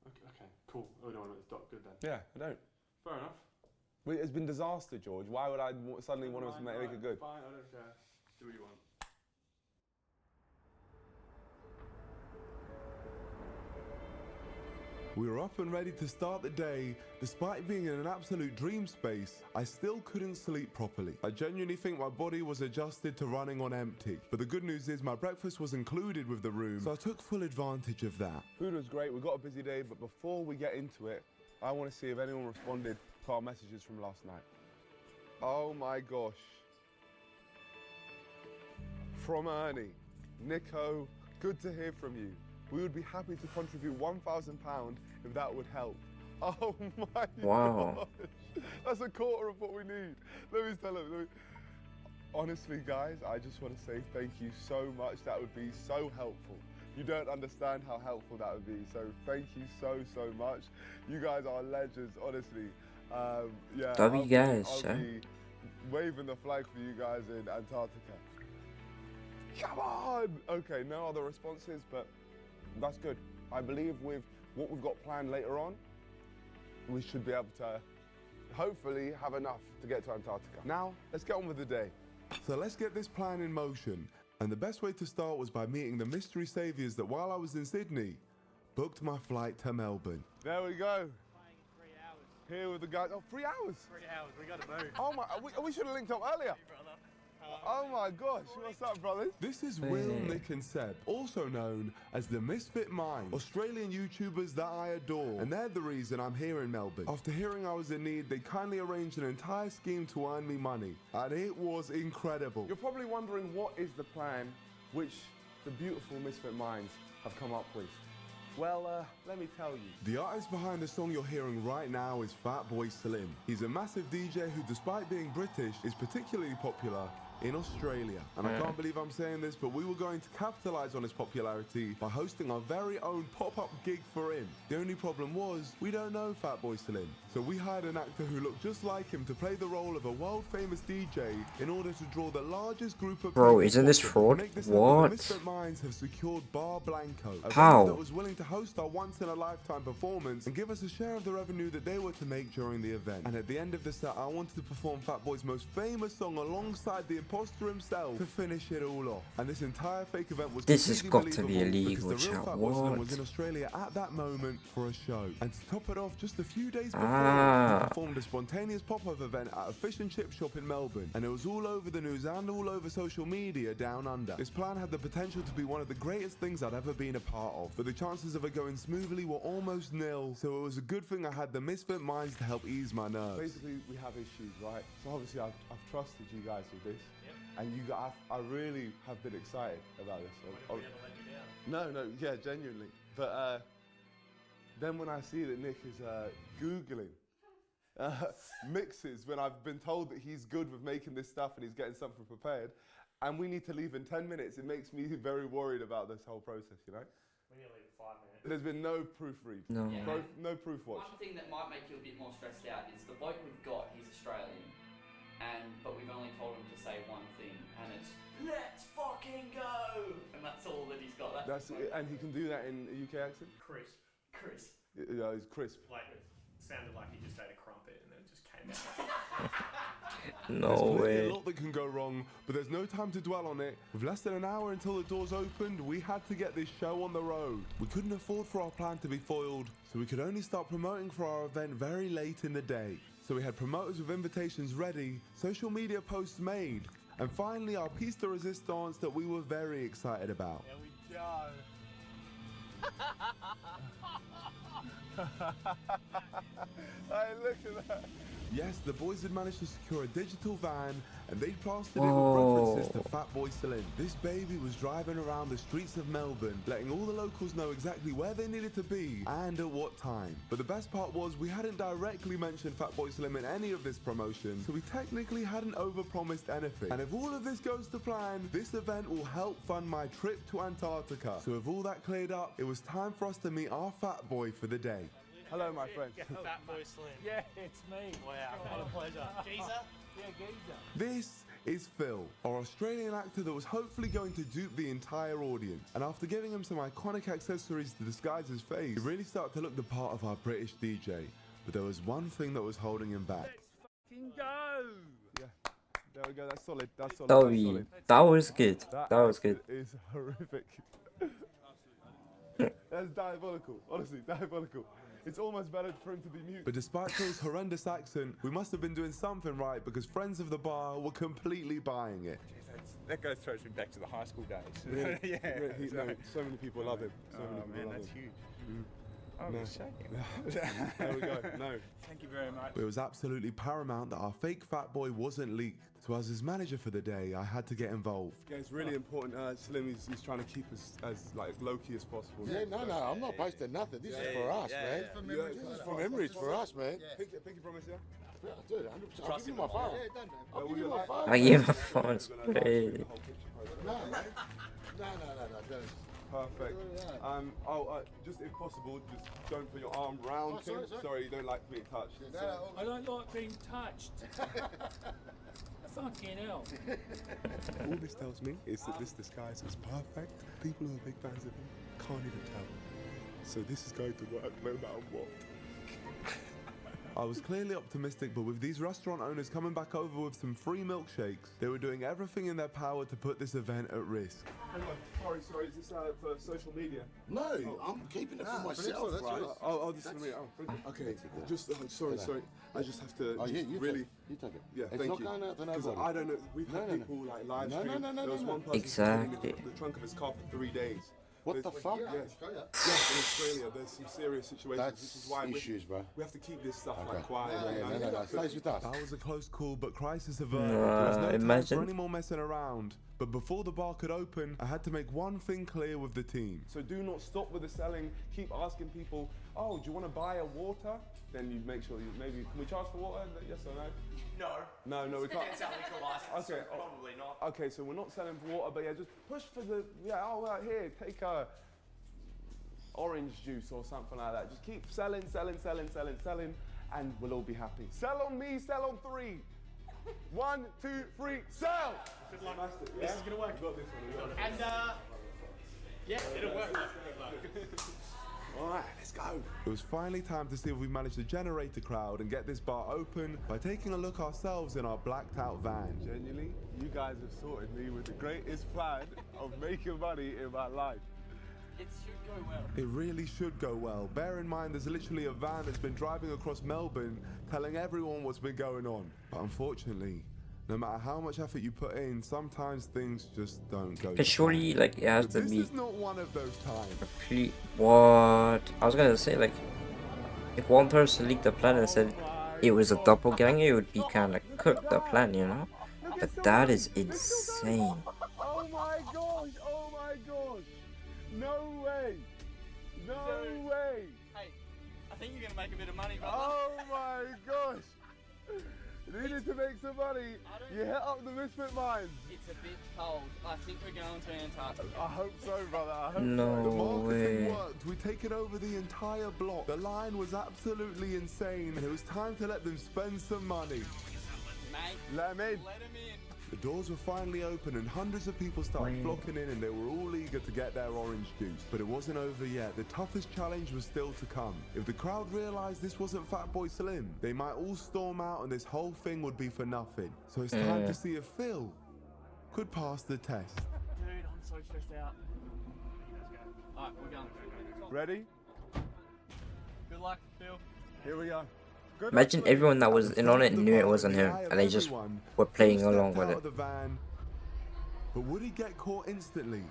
Okay, cool. Oh, no, it's dark. Good then. Yeah, I don't. Fair enough. It's been disaster, George. Why would I suddenly want to make it good? Fine, I don't care. Do what you want. We were up and ready to start the day. Despite being in an absolute dream space, I still couldn't sleep properly. I genuinely think my body was adjusted to running on empty. But the good news is my breakfast was included with the room, so I took full advantage of that. Food was great, we got a busy day, but before we get into it, I want to see if anyone responded to our messages from last night. Oh my gosh. From Ernie. NIKO, good to hear from you. We would be happy to contribute £1,000 if that would help. Oh my gosh. That's a quarter of what we need. Let me tell him. Honestly, guys, I just want to say thank you so much. That would be so helpful. You don't understand how helpful that would be. So thank you so much. You guys are legends, honestly. Yeah, I'll be waving the flag for you guys in Antarctica. Come on! Okay, no other responses, but that's good. I believe with what we've got planned later on, we should be able to hopefully have enough to get to Antarctica. Now, let's get on with the day. So let's get this plan in motion. And the best way to start was by meeting the mystery saviours that while I was in Sydney, booked my flight to Melbourne. There we go. Here with the guys. Oh, 3 hours? 3 hours, we gotta move. Oh my, we should have linked up earlier. Oh my gosh, what's up, brothers? This is Will, Nick and Seb, also known as the Misfit Minds, Australian YouTubers that I adore, and they're the reason I'm here in Melbourne. After hearing I was in need, they kindly arranged an entire scheme to earn me money, and it was incredible. You're probably wondering what is the plan which the beautiful Misfit Minds have come up with. Well, let me tell you. The artist behind the song you're hearing right now is Fatboy Slim. He's a massive DJ who, despite being British, is particularly popular in Australia. And I can't believe I'm saying this, but we were going to capitalize on his popularity by hosting our very own pop-up gig for him. The only problem was, we don't know Fatboy Slim. So we hired an actor who looked just like him to play the role of a world-famous DJ in order to draw the largest group of Bro, people isn't this possible. fraud? To make this What? happen, the Misfit Minds have secured Bar Blanco, a How? venue that was willing to host our once-in-a-lifetime performance and give us a share of the revenue that they were to make during the event. And at the end of the set, I wanted to perform Fatboy's most famous song alongside the imposter himself to finish it all off. And this entire fake event was This has completely got to be believable illegal, because the real chat. Fatboy Slim What? was in Australia at that moment for a show. And to top it off, just a few days before, Ah. he performed a spontaneous pop-up event at a fish and chip shop in Melbourne, and it was all over the news and all over social media down under. This plan had the potential to be one of the greatest things I'd ever been a part of, but the chances of it going smoothly were almost nil, so it was a good thing I had the Misfit Minds to help ease my nerves. Basically, we have issues, right? So obviously I've trusted you guys with this. And you guys, I really have been excited about this. No, yeah, genuinely. But then when I see that Nick is Googling mixes when I've been told that he's good with making this stuff and he's getting something prepared, and we need to leave in 10 minutes, it makes me very worried about this whole process, you know? We need to leave in 5 minutes. There's been no proofread. No. Yeah. No proof watch. One thing that might make you a bit more stressed out is the bloke we've got, he's Australian, but we've only told him to say one thing, and it's, let's fucking go! And that's all that he's got. That's it, and he can do that in a UK accent? Crisp. Yeah, he's crisp. Like, it sounded like he just ate a crumpet and then it just came out. No There's clearly way. a lot that can go wrong, but there's no time to dwell on it. With less than an hour until the doors opened, we had to get this show on the road. We couldn't afford for our plan to be foiled, so we could only start promoting for our event very late in the day. So we had promoters with invitations ready, social media posts made, and finally our piece de resistance that we were very excited about. There we go. Hey, look at that. Yes, the boys had managed to secure a digital van, and they plastered it with Whoa. references to Fatboy Slim. This baby was driving around the streets of Melbourne, letting all the locals know exactly where they needed to be and at what time. But the best part was we hadn't directly mentioned Fatboy Slim in any of this promotion, so we technically hadn't overpromised anything. And if all of this goes to plan, this event will help fund my trip to Antarctica. So with all that cleared up, it was time for us to meet our fat boy for the day. Hello, my friend. Fatboy Slim. Yeah, it's me. Wow, what a pleasure. Geezer? Yeah, Geezer. This is Phil, our Australian actor that was hopefully going to dupe the entire audience. And after giving him some iconic accessories to disguise his face, he really started to look the part of our British DJ. But there was one thing that was holding him back. Let's fucking go! Yeah, there we go. That's solid. That's solid. That That's was, solid. that was good. That That was good. is horrific. That's diabolical. Honestly, diabolical. It's almost better for him to be mute. But despite Phil's horrendous accent, we must have been doing something right because friends of the bar were completely buying it. That guy throws me back to the high school days. Yeah. So many people love him. So many people man, love that's him. huge. Oh, No. he's shaking. There we go. No. Thank you very much. It was absolutely paramount that our fake fat boy wasn't leaked. So as his manager for the day, I had to get involved. Yeah, it's really important. Slim, he's trying to keep us as like low-key as possible. Yeah, no, I'm not posting nothing. This is for us, man. This is from Emirates for us, man. Pinky promise, yeah? Dude, 100%. I'll give you my phone. I'll give you my phone. I gave my phone. It's crazy. No, man. No. Don't. Perfect. Just if possible, just don't put your arm round him. Sorry, you don't like being touched. I don't like being touched. Fucking hell. All this tells me is that this disguise is perfect. People who are big fans of him can't even tell. So this is going to work no matter what. I was clearly optimistic, but with these restaurant owners coming back over with some free milkshakes, they were doing everything in their power to put this event at risk. Hang on, sorry, is this for social media? No, I'm keeping it for myself, that's right? Oh, this is me. Oh, okay. Just sorry. I just have to. Oh, just you really. you take it. Yeah, it's thank not you. going out to Because nobody. I don't know. We've had people like live stream. There was one person Exactly. in the trunk of his car for 3 days. What the fuck? Yeah, in Australia, there's some serious situations. That's which is why issues, bro. we have to keep this stuff Okay. like quiet. No, it stays with us. That was a close call, but crisis averted. There was no time imagine. for any more messing around. But before the bar could open, I had to make one thing clear with the team. So do not stop with the selling. Keep asking people, oh, do you want to buy a water? Then you make sure maybe, can we charge for water? Yes or no? No, we can't. Against our liquor license, Okay, so probably not. Okay, so we're not selling for water, but yeah, just push for the, here, take a orange juice or something like that. Just keep selling, and we'll all be happy. Sell on me, sell on 3. 1, 2, 3, sell! Good luck. This is gonna work. Got this one. And yeah, it'll work. All right, let's go. It was finally time to see if we managed to generate a crowd and get this bar open by taking a look ourselves in our blacked out van. Genuinely, you guys have sorted me with the greatest plan of making money in my life. It should go well. It really should go well. Bear in mind there's literally a van that's been driving across Melbourne telling everyone what's been going on. But unfortunately, no matter how much effort you put in, sometimes things just don't go. But surely, like, it has to This be is not one of those times. complete. What? I was gonna say, like, if one person leaked the plan and said it was a doppelganger, it would be kind of cooked, the plan, you know? But that is insane. Oh my gosh! No way! Hey, I think you're gonna make a bit of money, brother. Oh my gosh! Needed to make some money. You hit up the Misfit Mines. It's a bit cold. I think we're going to Antarctica. I hope so, brother. I hope No The marketing way. worked. We'd taken over the entire block. The line was absolutely insane, and it was time to let them spend some money. Mate, let him in. Let him in. The doors were finally open and hundreds of people started flocking in, and they were all eager to get their orange juice. But it wasn't over yet. The toughest challenge was still to come. If the crowd realized this wasn't Fatboy Slim, they might all storm out and this whole thing would be for nothing. So it's time to see if Phil could pass the test. Dude, I'm so stressed out. Alright, we're going. Ready? Good luck, Phil. Here we go. Imagine everyone that was in on it knew it wasn't him, and they just were playing along with it. The van. But would he get caught instantly?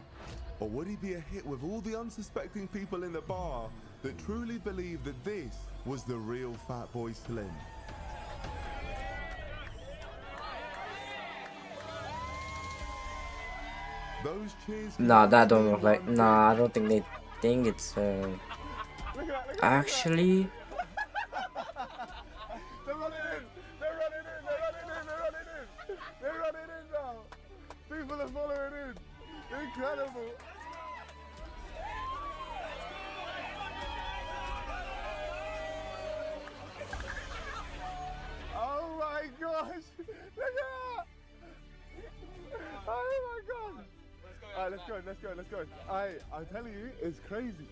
Or would he be a hit with all the unsuspecting people in the bar that truly believed that this was the real Fatboy Slim? Those cheers. Nah, that don't look like. Nah, I don't think they think it's. Actually. They're running in now. People are following in. Incredible. Oh my gosh. Look at that. Oh my gosh. Alright, let's go. I'm telling you, it's crazy.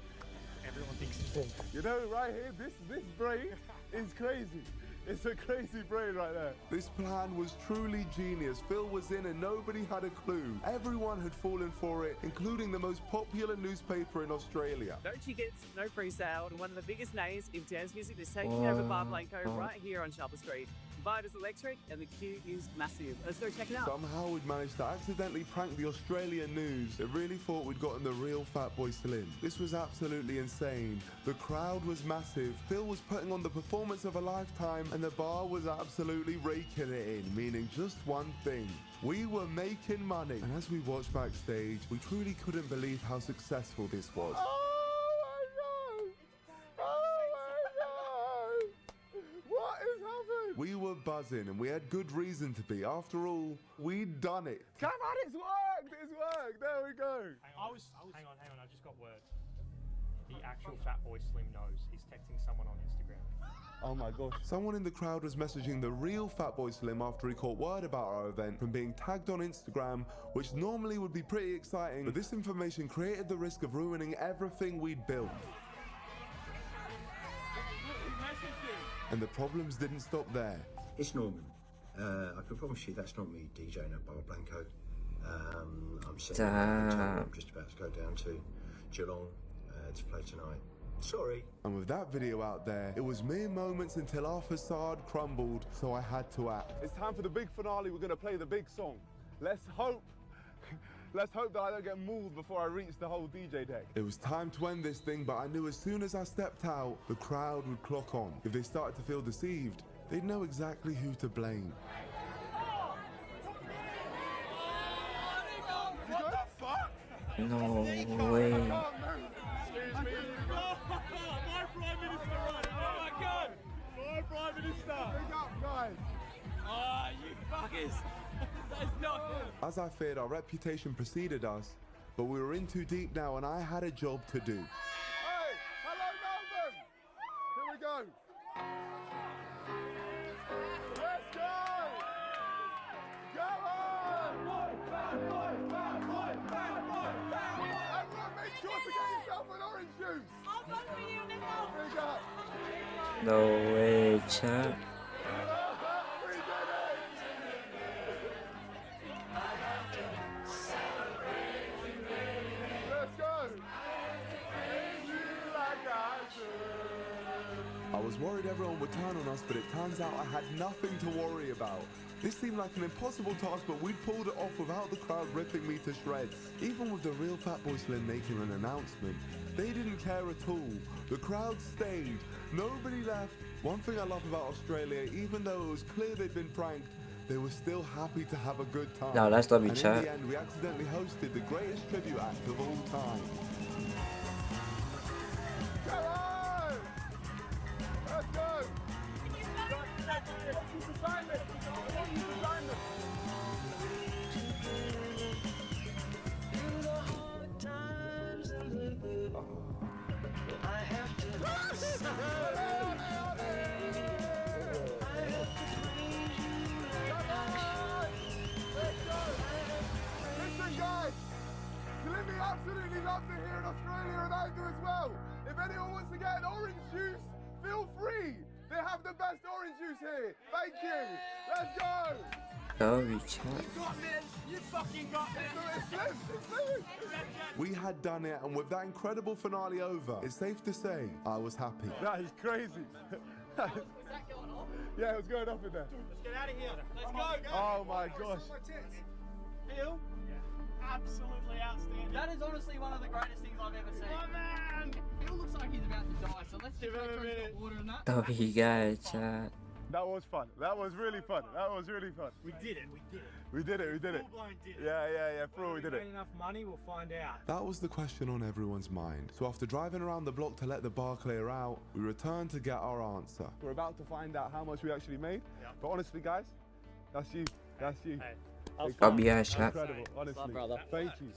Everyone thinks it's big. You know, right here, this brain is crazy. It's a crazy brain right there. This plan was truly genius. Phil was in and nobody had a clue. Everyone had fallen for it, including the most popular newspaper in Australia. No tickets, no pre-sale, and one of the biggest names in dance music is taking over Bar Blanco right here on Sharper Street. The vibe is electric and the queue is massive. Let's go check it out. Somehow we'd managed to accidentally prank the Australian news. They really thought we'd gotten the real Fatboy Slim. This was absolutely insane. The crowd was massive. Phil was putting on the performance of a lifetime, and the bar was absolutely raking it in, meaning just one thing. We were making money. And as we watched backstage, we truly couldn't believe how successful this was. We were buzzing, and we had good reason to be. After all, we'd done it. Come on, it's worked. There we go. Hang on, I just got word. The actual Fatboy Slim knows. He's texting someone on Instagram. Oh my gosh. Someone in the crowd was messaging the real Fatboy Slim after he caught word about our event from being tagged on Instagram, which normally would be pretty exciting, but this information created the risk of ruining everything we'd built. And the problems didn't stop there. It's Norman. I can promise you that's not me DJing at Bar Blanco. I'm sitting in the hotel room just about to go down to Geelong to play tonight. Sorry. And with that video out there, it was mere moments until our facade crumbled, so I had to act. It's time for the big finale. We're going to play the big song. Let's hope that I don't get mauled before I reach the whole DJ deck. It was time to end this thing, but I knew as soon as I stepped out, the crowd would clock on. If they started to feel deceived, they'd know exactly who to blame. What the fuck? No way. Excuse me. My Prime Minister, right? Oh my God! My Prime Minister! Big up, guys! Ah, you fuckers! That's not good. As I feared, our reputation preceded us, but we were in too deep now and I had a job to do. Hey! Hello, Melbourne! Here we go! Let's go! Go on! Everyone make sure to get yourself an orange juice! I'll vote for you, Nico! Big up! No way, chat. We did it! Let's go! I was worried everyone would turn on us, but it turns out I had nothing to worry about. This seemed like an impossible task, but we'd pulled it off without the crowd ripping me to shreds. Even with the real Fatboy Slim making an announcement, they didn't care at all. The crowd stayed. Nobody left. One thing I love about Australia, even though it was clear they'd been pranked, they were still happy to have a good time. No, that's W and chat. in the end, we accidentally hosted the greatest tribute act of all time. Come on! Let's go! Listen, guys, Slimmy absolutely loves it here in Australia, and I do as well. If anyone wants to get an orange juice, feel free. They have the best orange juice here. Thank you. Let's go. W chat. You fucking got It's Slim. It's Slim. We had done it, and with that incredible finale over, it's safe to say I was happy. That is crazy. Yeah, it was going up in there. Let's get out of here. Let's go. Oh my gosh. Phil? Absolutely outstanding. That is honestly one of the greatest things I've ever seen. Oh man! Phil looks like he's about to die, so let's just make sure he's got water and that. W guy, chat. That was fun. That was really fun. That was really fun. We did it. We did it. We did it. We did it. Full-blown did it. Yeah. For all we did it. Enough money, we'll find out. That was the question on everyone's mind. So after driving around the block to let the bar clear out, we returned to get our answer. We're about to find out how much we actually made. Yep. But honestly, guys, that's you. That's you. Hey. W guy, chat. Incredible, honestly.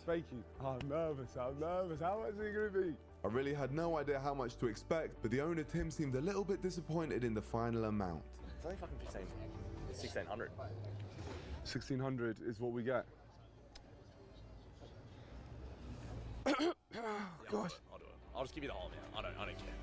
Thank you. I'm nervous. How much is it going to be? I really had no idea how much to expect, but the owner Tim seemed a little bit disappointed in the final amount. It's only fucking 1600. 1600 is what we get. Yeah, gosh. I'll do it. I'll just give you the whole amount. I don't care.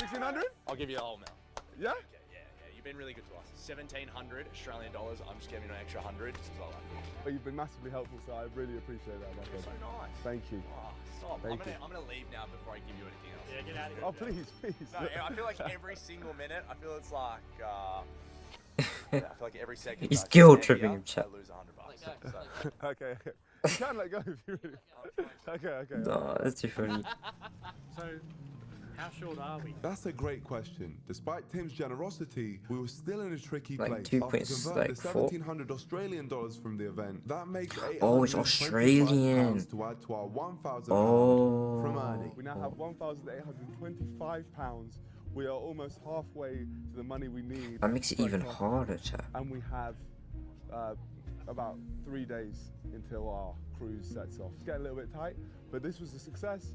1600? I'll give you the whole amount. Yeah? Okay, yeah. You've been really good to us. 1,700 Australian dollars. I'm just giving you an extra 100 just because I like it. Oh, you've been massively helpful, so I really appreciate that, my friend. So nice. Thank you. Oh, stop. Thank I'm gonna leave now before I give you anything else. Yeah, get out of here. Oh, please. No, I feel like every single minute, I feel it's like, I feel like every second. He's I guilt stand tripping here, him, chat. I lose $100. So. Okay. You can let go if you really. Okay. No, that's too funny. So, how short are we? That's a great question. Despite Tim's generosity, we were still in a tricky Like place. 2 After points, converting like the 4. 1,700 Australian dollars from the event, that makes Oh, it's 825 Australian. pounds to add to our 1,000 Oh. from Ernie. We now have £1,825. We are almost halfway to the money we need. That makes it even harder, chat. And we have about 3 days until our cruise sets off. It's getting a little bit tight, but this was a success.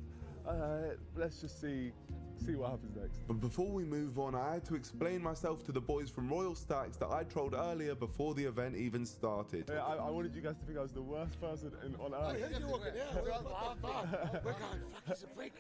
Let's just see see what happens next. But before we move on, I had to explain myself to the boys from Royal Stacks that I trolled earlier before the event even started. Yeah, I wanted you guys to think I was the worst person on earth. You're walking out. We're going, fuck, he's a prick.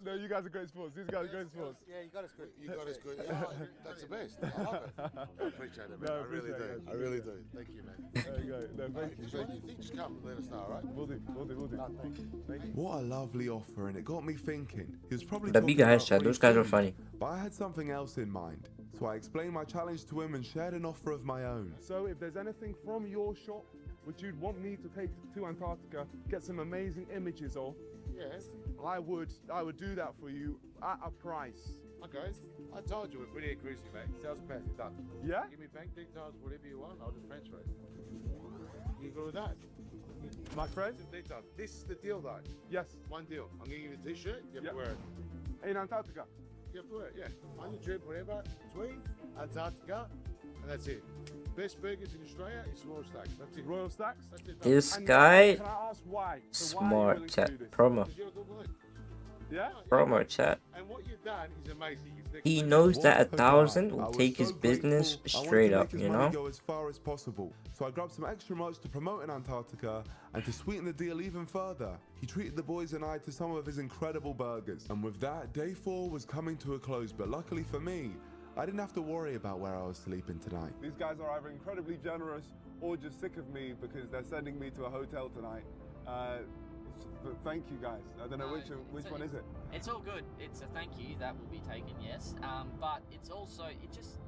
No, you guys are great sports. These guys are great sports. Yeah, you got us good. You got us good. Yeah, that's the best. I love it. I appreciate it, man. No, I really do. appreciate it. I really do. Thank you, man. There you go. No, thank you. If you think, just come and let us know, all right? We'll do. No, thank you. What a lovely offer, and it got me thinking. He was probably The talking big guys, about chat. free Those guys are food, funny. But I had something else in mind. So I explained my challenge to him and shared an offer of my own. So if there's anything from your shop which you'd want me to take to Antarctica, get some amazing images of, Yes. I would do that for you at a price. Okay. I told you we're pretty inclusive, mate. Sales perfect, done. Yeah? Give me bank details, whatever you want, I'll just transfer it. You go with that? My friend? Some details. This is the deal, though. Yes. One deal. I'm giving you the t-shirt, you have to wear it. In Antarctica? You have to wear it, yeah. On your trip, whatever, between Antarctica, and that's it. Best burgers in Australia is Royal Stacks. That's it. Royal Stacks? That's it. This And guy, can I ask why? So why are you smart willing to chat. do this? Promo. Because you're a good bloke. Yeah? Promo chat. And what you've done is amazing. It's next He level. knows that What a 1,000 guy. I will was take so his business grateful. I wanted straight to up, make his you money know? go as far as possible. So I grabbed some extra merch to promote in Antarctica, and to sweeten the deal even further, he treated the boys and I to some of his incredible burgers. And with that, day 4 was coming to a close, but luckily for me, I didn't have to worry about where I was sleeping tonight. These guys are either incredibly generous or just sick of me because they're sending me to a hotel tonight. Thank you guys. I don't know which one is it. It's all good. It's a thank you that will be taken, yes. But it's also, it just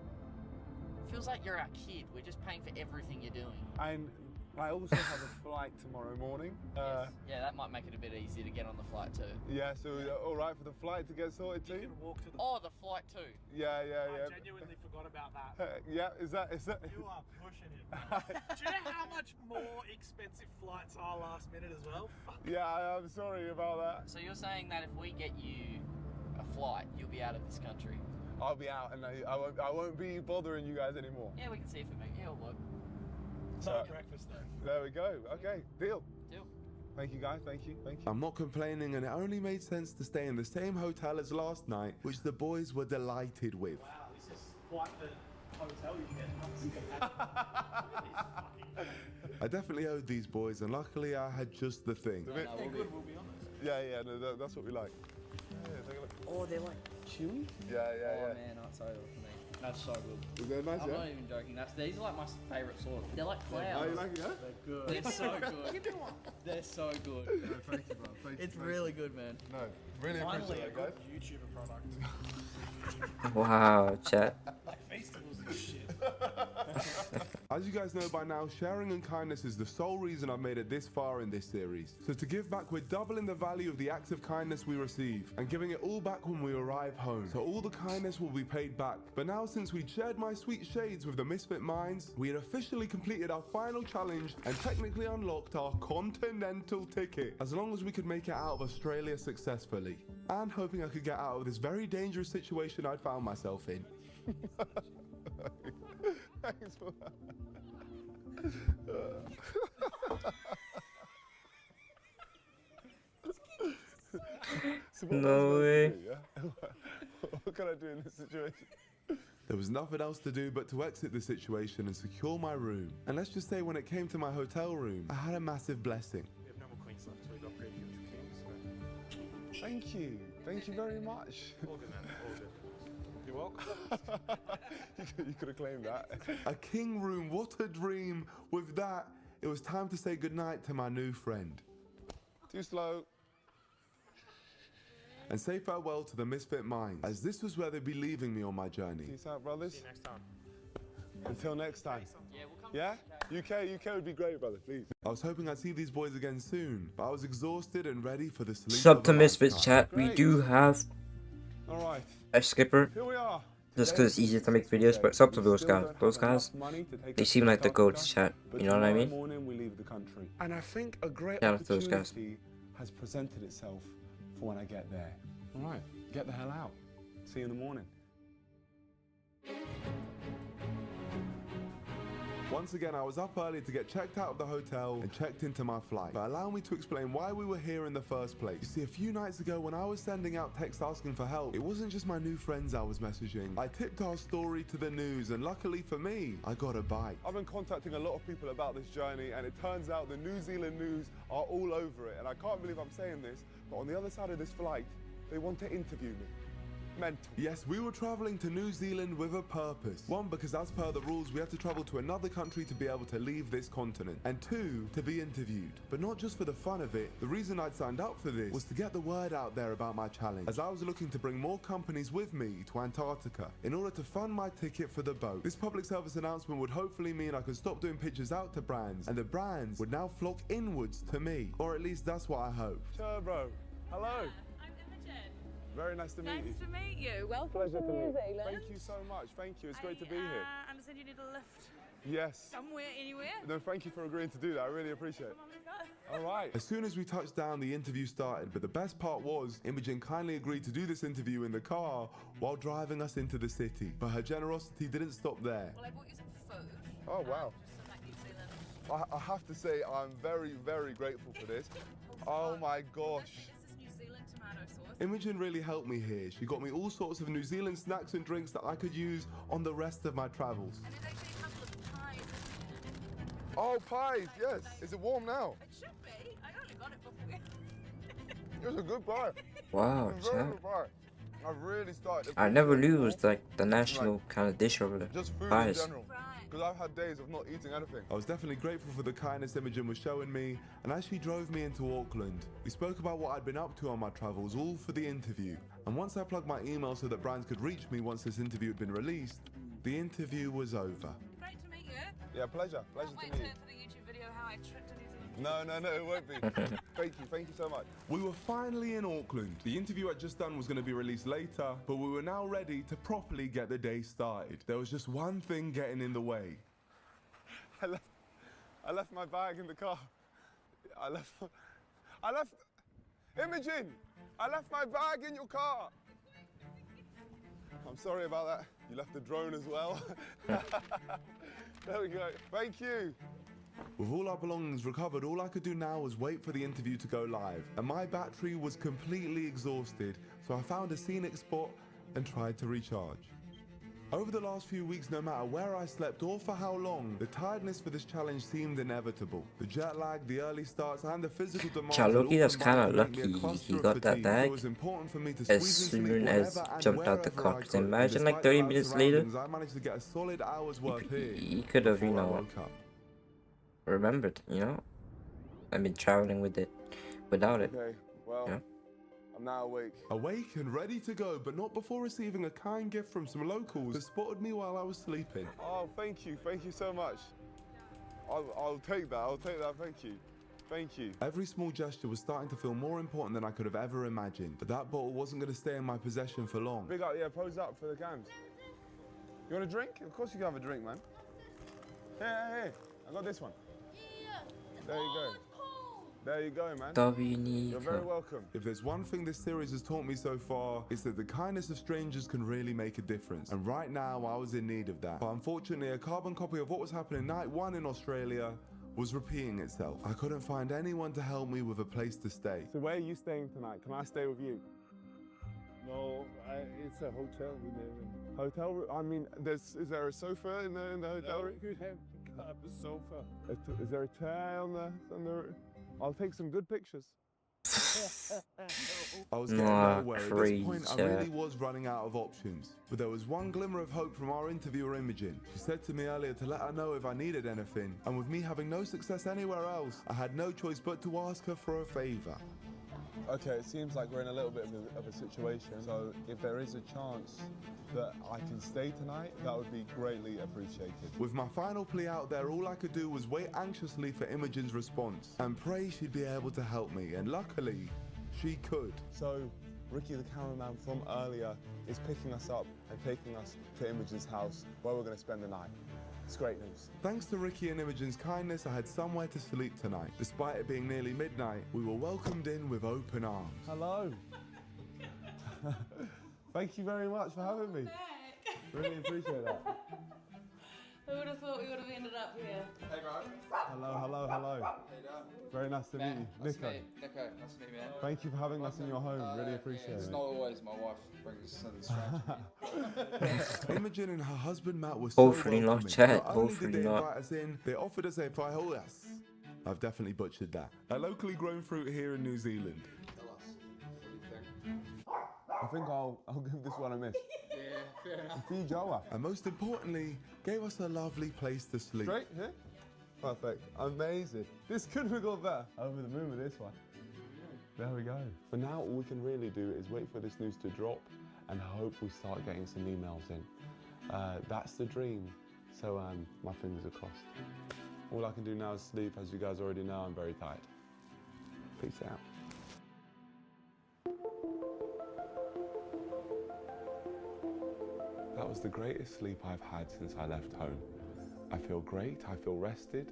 feels like you're our kid. We're just paying for everything you're doing. And I also have a flight tomorrow morning. Yes. Yeah, that might make it a bit easier to get on the flight too. Yeah, so all right for the flight to get sorted too? Oh, the flight too. Yeah. I genuinely forgot about that. Yeah, is that? You are pushing it. Do you know how much more expensive flights are last minute as well? Fuck. Yeah, I'm sorry about that. So you're saying that if we get you a flight, you'll be out of this country? I'll be out and I won't be bothering you guys anymore. Yeah, we can see if we make it. It'll work. No breakfast though. There we go. Okay, deal. Deal. Thank you guys, thank you. I'm not complaining, and it only made sense to stay in the same hotel as last night, which the boys were delighted with. Wow, this is quite the hotel you get. I definitely owed these boys, and luckily I had just the thing. They're good, we'll be honest. Yeah, no, that's what we like. Yeah, take a look. Oh, they're like chewy? Yeah. Oh man, that's so good for me. That's so good. Is that nice, I'm yeah? not even joking. These are like my favourite sort. They're like Oh, clouds. you like it, yeah? They're good. They're so good. Give me one. They're so good. No, thank you, bro. Thank you. It's really good, man. No, really Finally, appreciate a it, guys. good YouTuber product. Wow, chat. Like festivals and shit. As you guys know by now, sharing and kindness is the sole reason I've made it this far in this series. So to give back, we're doubling the value of the acts of kindness we receive and giving it all back when we arrive home. So all the kindness will be paid back. But now, since we'd shared my sweet shades with the Misfit Minds, we had officially completed our final challenge and technically unlocked our continental ticket, as long as we could make it out of Australia successfully. And hoping I could get out of this very dangerous situation I'd found myself in. Thanks for that. So No way. What can I do in this situation? There was nothing else to do but to exit the situation and secure my room. And let's just say when it came to my hotel room, I had a massive blessing. We have no more queens left, so we've upgraded you to kings. Thank you. Thank you very much. All good, man. All good. You're welcome. You could have claimed that. A king room, what a dream. With that, it was time to say goodnight to my new friend. Too slow. And say farewell to the Misfit Minds, as this was where they'd be leaving me on my journey. Peace out, brothers. See you next time. Until next time. Yeah, we'll come. Yeah? UK would be great, brother, please. I was hoping I'd see these boys again soon, but I was exhausted and ready for the sleep Sub of to a Misfits lifetime. chat. We do have Alright, a skipper. here we are. Just because it's easier to make videos, but it's up to those guys. Those guys, they seem like the goats, chat. You know what I mean? Morning we leave the country. And I think a great Shout out to those guys. opportunity has presented itself for when I get there. Alright, get the hell out. See you in the morning. Once again, I was up early to get checked out of the hotel and checked into my flight. But allow me to explain why we were here in the first place. You see, a few nights ago when I was sending out texts asking for help, it wasn't just my new friends I was messaging. I tipped our story to the news, and luckily for me, I got a bite. I've been contacting a lot of people about this journey, and it turns out the New Zealand news are all over it. And I can't believe I'm saying this, but on the other side of this flight, they want to interview me. Mental. Yes, we were traveling to New Zealand with a purpose. One, because as per the rules, we had to travel to another country to be able to leave this continent. And two, to be interviewed. But not just for the fun of it. The reason I'd signed up for this was to get the word out there about my challenge, as I was looking to bring more companies with me to Antarctica in order to fund my ticket for the boat. This public service announcement would hopefully mean I could stop doing pictures out to brands, and the brands would now flock inwards to me. Or at least that's what I hope. Sure, bro. Hello. Very nice to meet you. Nice to meet you. Welcome Pleasure to to New meet you. Zealand. Thank you so much. Thank you. It's great to be here. I understand you need a lift Yes. somewhere, anywhere. No, thank you for agreeing to do that. I really appreciate it. Come on, let's go. All right. As soon as we touched down, the interview started. But the best part was, Imogen kindly agreed to do this interview in the car while driving us into the city. But her generosity didn't stop there. Well, I bought you some food. Oh, wow. Just some like New Zealand. I have to say, I'm very, very grateful for this. Oh my gosh. This is New Zealand tomato sauce. Imogen really helped me here. She got me all sorts of New Zealand snacks and drinks that I could use on the rest of my travels. And it actually comes with pies. Oh, pies, yes. Is it warm now? It should be. I only got it before. It was a good pie. Wow, It was a very champ. good pie. I've really started. I never knew it was like the national kind of dish over there. Just food Pies. in general. Because I've had days of not eating anything. I was definitely grateful for the kindness Imogen was showing me, and as she drove me into Auckland, we spoke about what I'd been up to on my travels, all for the interview. And once I plugged my email so that brands could reach me once this interview had been released, the interview was over. Great to meet you. Yeah, pleasure. Pleasure Can't wait to meet you. for the YouTube video how I tripped to New Zealand. No, it won't be. Thank you so much. We were finally in Auckland. The interview I'd just done was going to be released later, but we were now ready to properly get the day started. There was just one thing getting in the way. I left my bag in the car. I left Imogen! I left my bag in your car. I'm sorry about that. You left the drone as well. There we go. Thank you. With all our belongings recovered, all I could do now was wait for the interview to go live. And my battery was completely exhausted, so I found a scenic spot and tried to recharge. Over the last few weeks, no matter where I slept or for how long, the tiredness for this challenge seemed inevitable. The jet lag, the early starts, and the physical demands Chaloki, that's kind of lucky he got that bag as soon as jumped out the car. Because imagine like 30 minutes later, I managed to get a solid hour's worth here. he could have, you before I know, woke up. remembered, you know? I've been traveling with it, without it. Okay, well, Yeah. I'm now awake. Awake and ready to go, but not before receiving a kind gift from some locals that spotted me while I was sleeping. Oh, thank you so much. I'll take that, thank you. Every small gesture was starting to feel more important than I could have ever imagined, but that bottle wasn't going to stay in my possession for long. Big up, yeah, pose up for the cams. You want a drink? Of course you can have a drink, man. Hey, I got this one. There you go. There you go, man. NIKO. You're very welcome. If there's one thing this series has taught me so far, it's that the kindness of strangers can really make a difference. And right now, I was in need of that. But unfortunately, a carbon copy of what was happening night one in Australia was repeating itself. I couldn't find anyone to help me with a place to stay. So where are you staying tonight? Can I stay with you? No, it's a hotel we live in. Hotel room? I mean, is there a sofa in the hotel room? You have a sofa. Is there a chair on the I'll take some good pictures. I was getting nowhere. At this point, I really was running out of options. But there was one glimmer of hope from our interviewer, Imogen. She said to me earlier to let her know if I needed anything. And with me having no success anywhere else, I had no choice but to ask her for a favor. Okay, it seems like we're in a little bit of a situation. So if there is a chance that I can stay tonight, that would be greatly appreciated. With my final plea out there, all I could do was wait anxiously for Imogen's response and pray she'd be able to help me. And luckily, she could. So Ricky, the cameraman from earlier, is picking us up and taking us to Imogen's house where we're going to spend the night. It's great news. Thanks to Ricky and Imogen's kindness, I had somewhere to sleep tonight. Despite it being nearly midnight, we were welcomed in with open arms. Hello. Thank you very much for having me. Really appreciate that. Who would have thought we would have ended up here? Hey, bro. Hello, hello, hello. How you doing? Very nice to meet you. Nice to Nico. meet you. Nico, nice to meet you, man. Thank you for having us in your home. Really appreciate It's it. not always my wife brings some strange. Imogen and her husband Matt were so Hopefully not, welcoming. chat. Not only Hopefully did they not. invite us in, they offered us a paellas. I've definitely butchered that. A locally grown fruit here in New Zealand. Tell us, what do you think? I think I'll give this one a miss. Yeah, fair enough. See Joa. And most importantly, gave us a lovely place to sleep. Straight here? Perfect. Amazing. This couldn't have got better. Over the moon with this one. There we go. But now all we can really do is wait for this news to drop and hope we start getting some emails in. That's the dream. So my fingers are crossed. All I can do now is sleep. As you guys already know, I'm very tired. Peace out. That was the greatest sleep I've had since I left home. I feel great, I feel rested.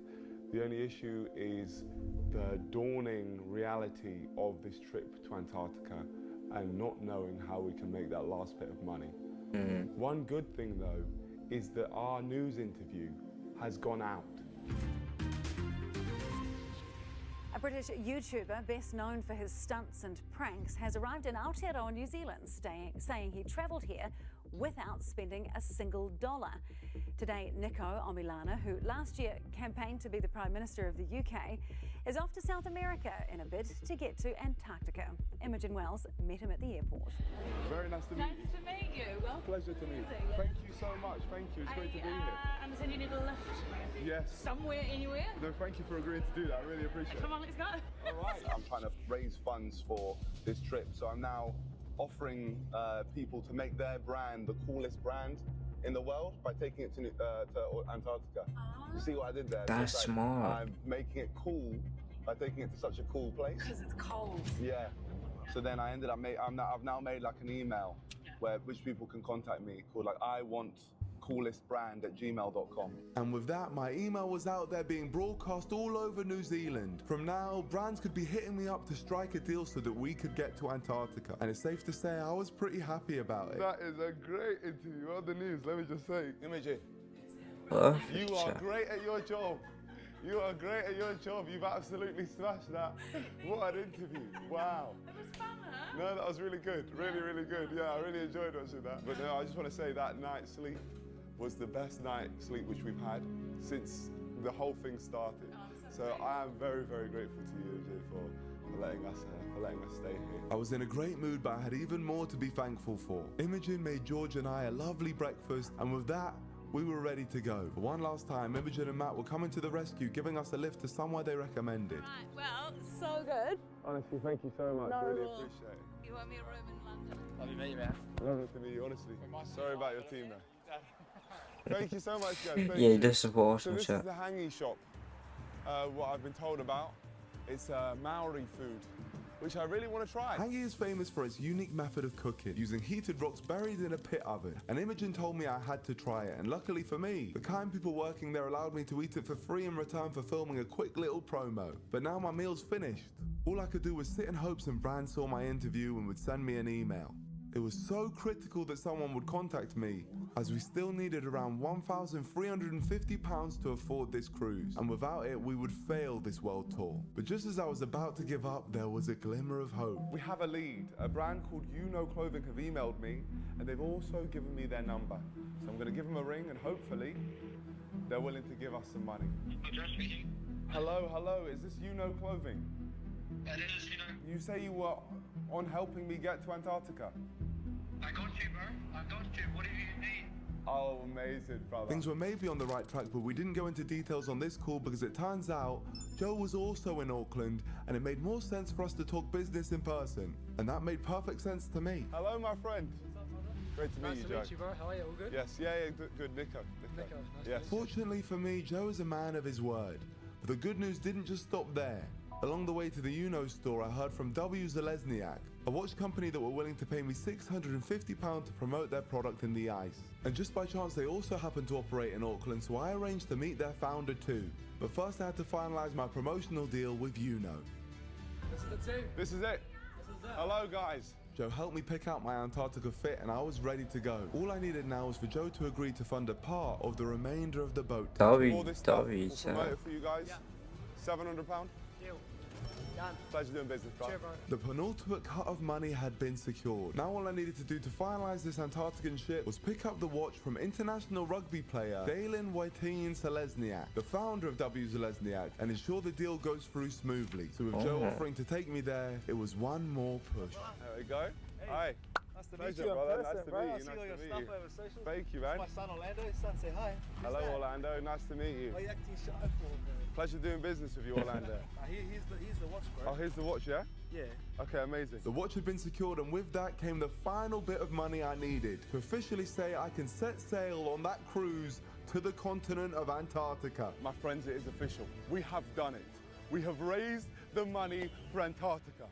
The only issue is the dawning reality of this trip to Antarctica and not knowing how we can make that last bit of money. One good thing though is that our news interview has gone out. A British YouTuber, best known for his stunts and pranks, has arrived in Aotearoa, New Zealand, saying he travelled here without spending a single dollar. Today, NIKO Omilana, who last year campaigned to be the Prime Minister of the UK, is off to South America in a bid to get to Antarctica. Imogen Wells met him at the airport. Very nice to meet you. Nice to meet you. Well, Pleasure to meet you. Thank you so much. Thank you. It's great to be here. I understand you need a lift. Yes. Somewhere, anywhere. No, thank you for agreeing to do that. I really appreciate it. Come on, let's go. All right. I'm trying to raise funds for this trip, so I'm now offering people to make their brand the coolest brand in the world by taking it to Antarctica. You see what I did there? That's Just smart. I'm making it cool by taking it to such a cool place. Because it's cold. Yeah. So then I ended up I've now made like an email which people can contact me called like iwantcoolestbrand@gmail.com. And with that, my email was out there being broadcast all over New Zealand. From now, brands could be hitting me up to strike a deal so that we could get to Antarctica. And it's safe to say I was pretty happy about it. That is a great interview on the news, let me just say. Imogen, Perfect, you are chat. great at your job. You are great at your job. You've absolutely smashed that. What an interview. Wow. It was fun, huh? No, that was really good. Really, really good. Yeah, I really enjoyed watching that. But no, I just want to say that night's sleep was the best night's sleep which we've had since the whole thing started. So I am very, very grateful to you, AJ, for letting us stay here. I was in a great mood, but I had even more to be thankful for. Imogen made George and I a lovely breakfast, and with that, we were ready to go. For one last time, Imogen and Matt were coming to the rescue, giving us a lift to somewhere they recommended. Right, well, so good. Honestly, thank you so much. No, really well, appreciate it. You want me a room in London? Love you, meet you, man. Lovely to meet you, honestly. Sorry about your team, man. Thank you so much, guys. Thank Yeah, you. he does support us So on this chat. is the hangi shop. What I've been told about. It's Maori food, which I really want to try. Hangi is famous for its unique method of cooking, using heated rocks buried in a pit oven. And Imogen told me I had to try it, and luckily for me, the kind people working there allowed me to eat it for free in return for filming a quick little promo. But now my meal's finished. All I could do was sit in hopes some brand saw my interview and would send me an email. It was so critical that someone would contact me, as we still needed around £1,350 to afford this cruise, and without it we would fail this world tour. But just as I was about to give up, there was a glimmer of hope. We have a lead. A brand called Clothing have emailed me, and they've also given me their number. So I'm going to give them a ring, and hopefully they're willing to give us some money. Hello, hello. Is this Clothing? It is, You say you were on helping me get to Antarctica. I got you, bro. I got you. What do you need? Oh, amazing, brother. Things were maybe on the right track, but we didn't go into details on this call because it turns out Joe was also in Auckland, and it made more sense for us to talk business in person. And that made perfect sense to me. Hello, my friend. Great to meet you, Joe. Nice to meet you, bro. How are you? All good? Yes, yeah, good. Nico. Nice Yes. Fortunately for me, Joe is a man of his word. But the good news didn't just stop there. Along the way to the store, I heard from W. Zalesniak, a watch company that were willing to pay me £650 to promote their product in the ice. And just by chance, they also happened to operate in Auckland, so I arranged to meet their founder too. But first I had to finalise my promotional deal with This is the team. This is it. This is it. Hello, guys. Joe helped me pick out my Antarctica fit and I was ready to go. All I needed now was for Joe to agree to fund a part of the remainder of the boat. That'll All this stuff, we'll be promote it for you guys. £700. Deal. Done. Pleasure doing business, bro. Cheers, bro. The penultimate cut of money had been secured. Now all I needed to do to finalise this Antarctican ship was pick up the watch from international rugby player Dalen Wojtyń Selesniak, the founder of W Selesniak, and ensure the deal goes through smoothly. So with Joe offering to take me there, it was one more push. There we go. Hi. Nice to Pleasure, meet you in brother. person, Nice to bro. meet you. I see Nice all to your meet stuff you. over social. Thank you, man. My son Orlando, his son, say hi. Who's Hello, that? Orlando. Nice to meet you. What are you acting shy for, bro? Pleasure doing business with you, Orlando. Here's the watch, bro. Oh, here's the watch, yeah? Yeah. Okay, amazing. The watch had been secured, and with that came the final bit of money I needed to officially say I can set sail on that cruise to the continent of Antarctica. My friends, it is official. We have done it. We have raised the money for Antarctica.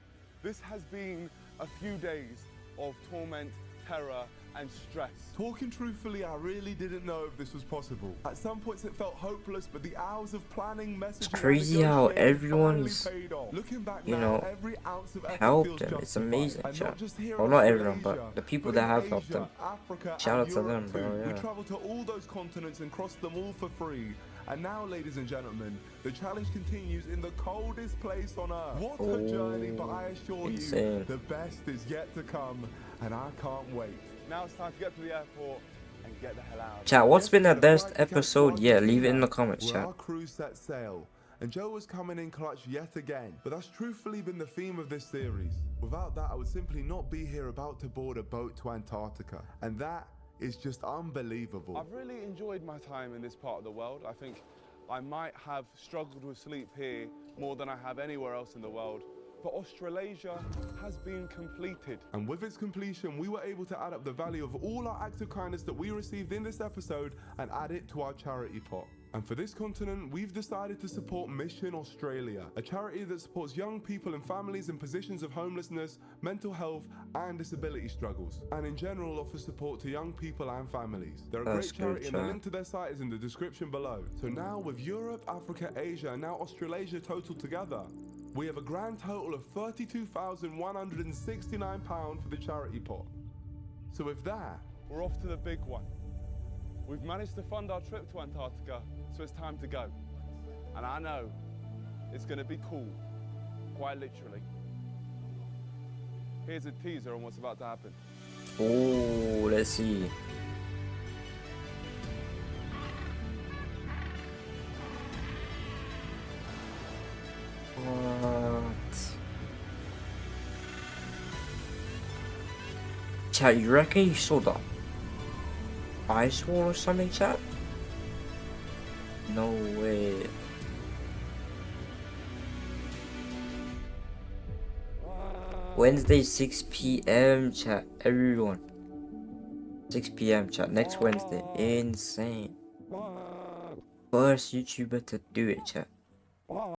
This has been a few days of torment, terror, and stress. Talking truthfully, I really didn't know if this was possible. At some points it felt hopeless, but the hours of planning, messaging, It's crazy how everyone's, Looking back you now, know, every ounce of effort helped feels them. It's justified. amazing, And chat. not just here Well, in not everyone, Australasia, but the people but that in have Asia, helped them. Africa, Shout and out to them, Europe bro. too. Yeah. We traveled to all those continents and crossed them all for free. And now, ladies and gentlemen, the challenge continues in the coldest place on Earth. What a journey, but I assure insane. you, the best is yet to come, and I can't wait. Now it's time to get to the airport and get the hell out. Chat, what's been the best episode yet? Leave it in the comments, Where chat. our crew set sail, and Joe was coming in clutch yet again. But that's truthfully been the theme of this series. Without that, I would simply not be here about to board a boat to Antarctica. And that is just unbelievable. I've really enjoyed my time in this part of the world. I think I might have struggled with sleep here more than I have anywhere else in the world. But Australasia has been completed. And with its completion, we were able to add up the value of all our acts of kindness that we received in this episode and add it to our charity pot. And for this continent, we've decided to support Mission Australia, a charity that supports young people and families in positions of homelessness, mental health, and disability struggles, and in general offers support to young people and families. They're a That's great charity, good, and the chat. link to their site is in the description below. So now, with Europe, Africa, Asia, and now Australasia total together, we have a grand total of £32,169 for the charity pot. So with that, we're off to the big one. We've managed to fund our trip to Antarctica, so it's time to go. And I know it's going to be cool, quite literally. Here's a teaser on what's about to happen. Oh, let's see. What? Chat, you reckon you saw the ice wall or something, chat? No way. Wednesday 6 p.m. chat, everyone. 6 p.m. chat, next Wednesday. Insane. First YouTuber to do it, chat.